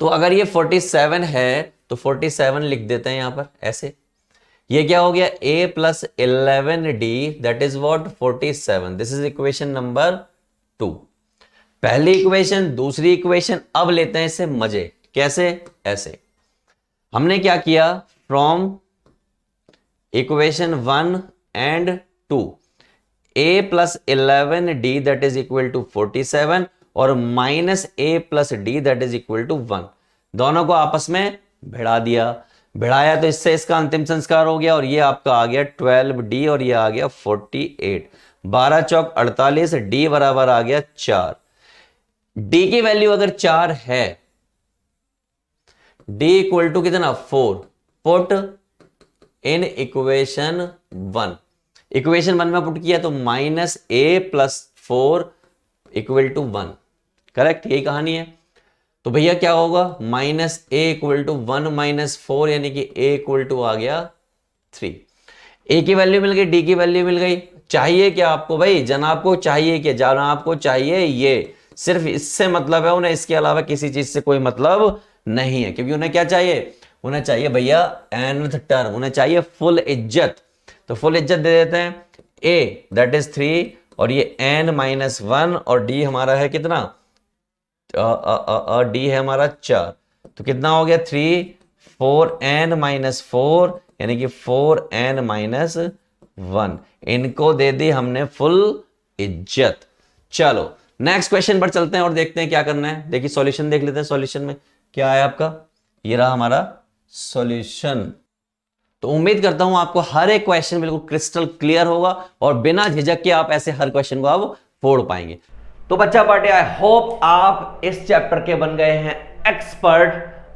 तो अगर ये 47 है तो 47 लिख देते हैं यहां पर ऐसे। ये क्या हो गया? a + 11d that is what 47। This is equation number 2। पहली इक्वेशन, दूसरी इक्वेशन। अब लेते हैं इससे मजे। कैसे? ऐसे हमने क्या किया, from equation 1 and 2 a + 11d that is equal to 47 और -a + d that is equal to 1, दोनों को आपस में भिड़ा दिया। भिड़ाया तो इससे इसका अंतिम संस्कार हो गया और ये आपका आ गया 12d और ये आ गया 48। 12 चौक 48, d बराबर आ गया 4। d की वैल्यू अगर 4 है, d इक्वल टू कितना 4, पुट इन इक्वेशन 1। इक्वेशन 1 में पुट किया तो -a + 4 = 1। करेक्ट? यही कहानी है। तो भैया क्या होगा, -a = 1 - 4 यानी कि a = आ गया 3। a की वैल्यू मिल गई, d की वैल्यू मिल गई। चाहिए क्या आपको भाई? जनाब को चाहिए क्या? जनाब को चाहिए ये, सिर्फ इससे मतलब है उन्हें, इसके अलावा किसी चीज से कोई मतलब नहीं है। क्योंकि उन्हें क्या चाहिए? उन्हें चाहिए भैया nth टर्म, उन्हें चाहिए फुल इज्जत। तो फुल इज्जत दे देते हैं। a दैट इज 3 और ये n - 1 और d हमारा है कितना, d है हमारा 4। तो कितना हो गया 3 4n - 4 यानी कि 4n - 1। इनको दे दी हमने फुल इज्जत। चलो नेक्स्ट क्वेश्चन पर चलते हैं और देखते हैं क्या करना है। देखिए सॉल्यूशन देख लेते हैं। सॉल्यूशन में क्या है आपका, ये रहा हमारा सॉल्यूशन। तो उम्मीद करता हूं आपको हर एक क्वेश्चन बिल्कुल क्रिस्टल क्लियर होगा और बिना झिझक के आप ऐसे हर क्वेश्चन को आप फोड़ पाएंगे। तो बच्चा पार्टी, आई होप आप इस चैप्टर के बन गए हैं एक्सपर्ट।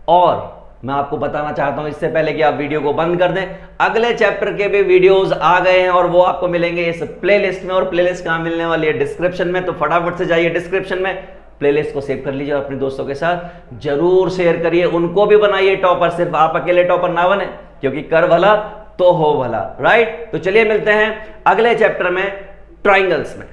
और मैं आपको बताना चाहता हूं इससे पहले कि आप वीडियो को बंद कर दें, अगले चैप्टर के भी वीडियोस आ गए हैं और वो आपको मिलेंगे इस प्लेलिस्ट में। और प्लेलिस्ट कहां मिलने वाली है? डिस्क्रिप्शन में। तो फटाफट से जाइए डिस्क्रिप्शन में, प्लेलिस्ट को सेव कर लीजिए और अपने दोस्तों के साथ जरूर शेयर करिए, उनको भी बनाइए टॉपर। सिर्फ आप अकेले टॉपर ना बने, क्योंकि कर भला तो हो भला, राइट? तो चलिए मिलते हैं अगले चैप्टर में, ट्राइंगल्स में।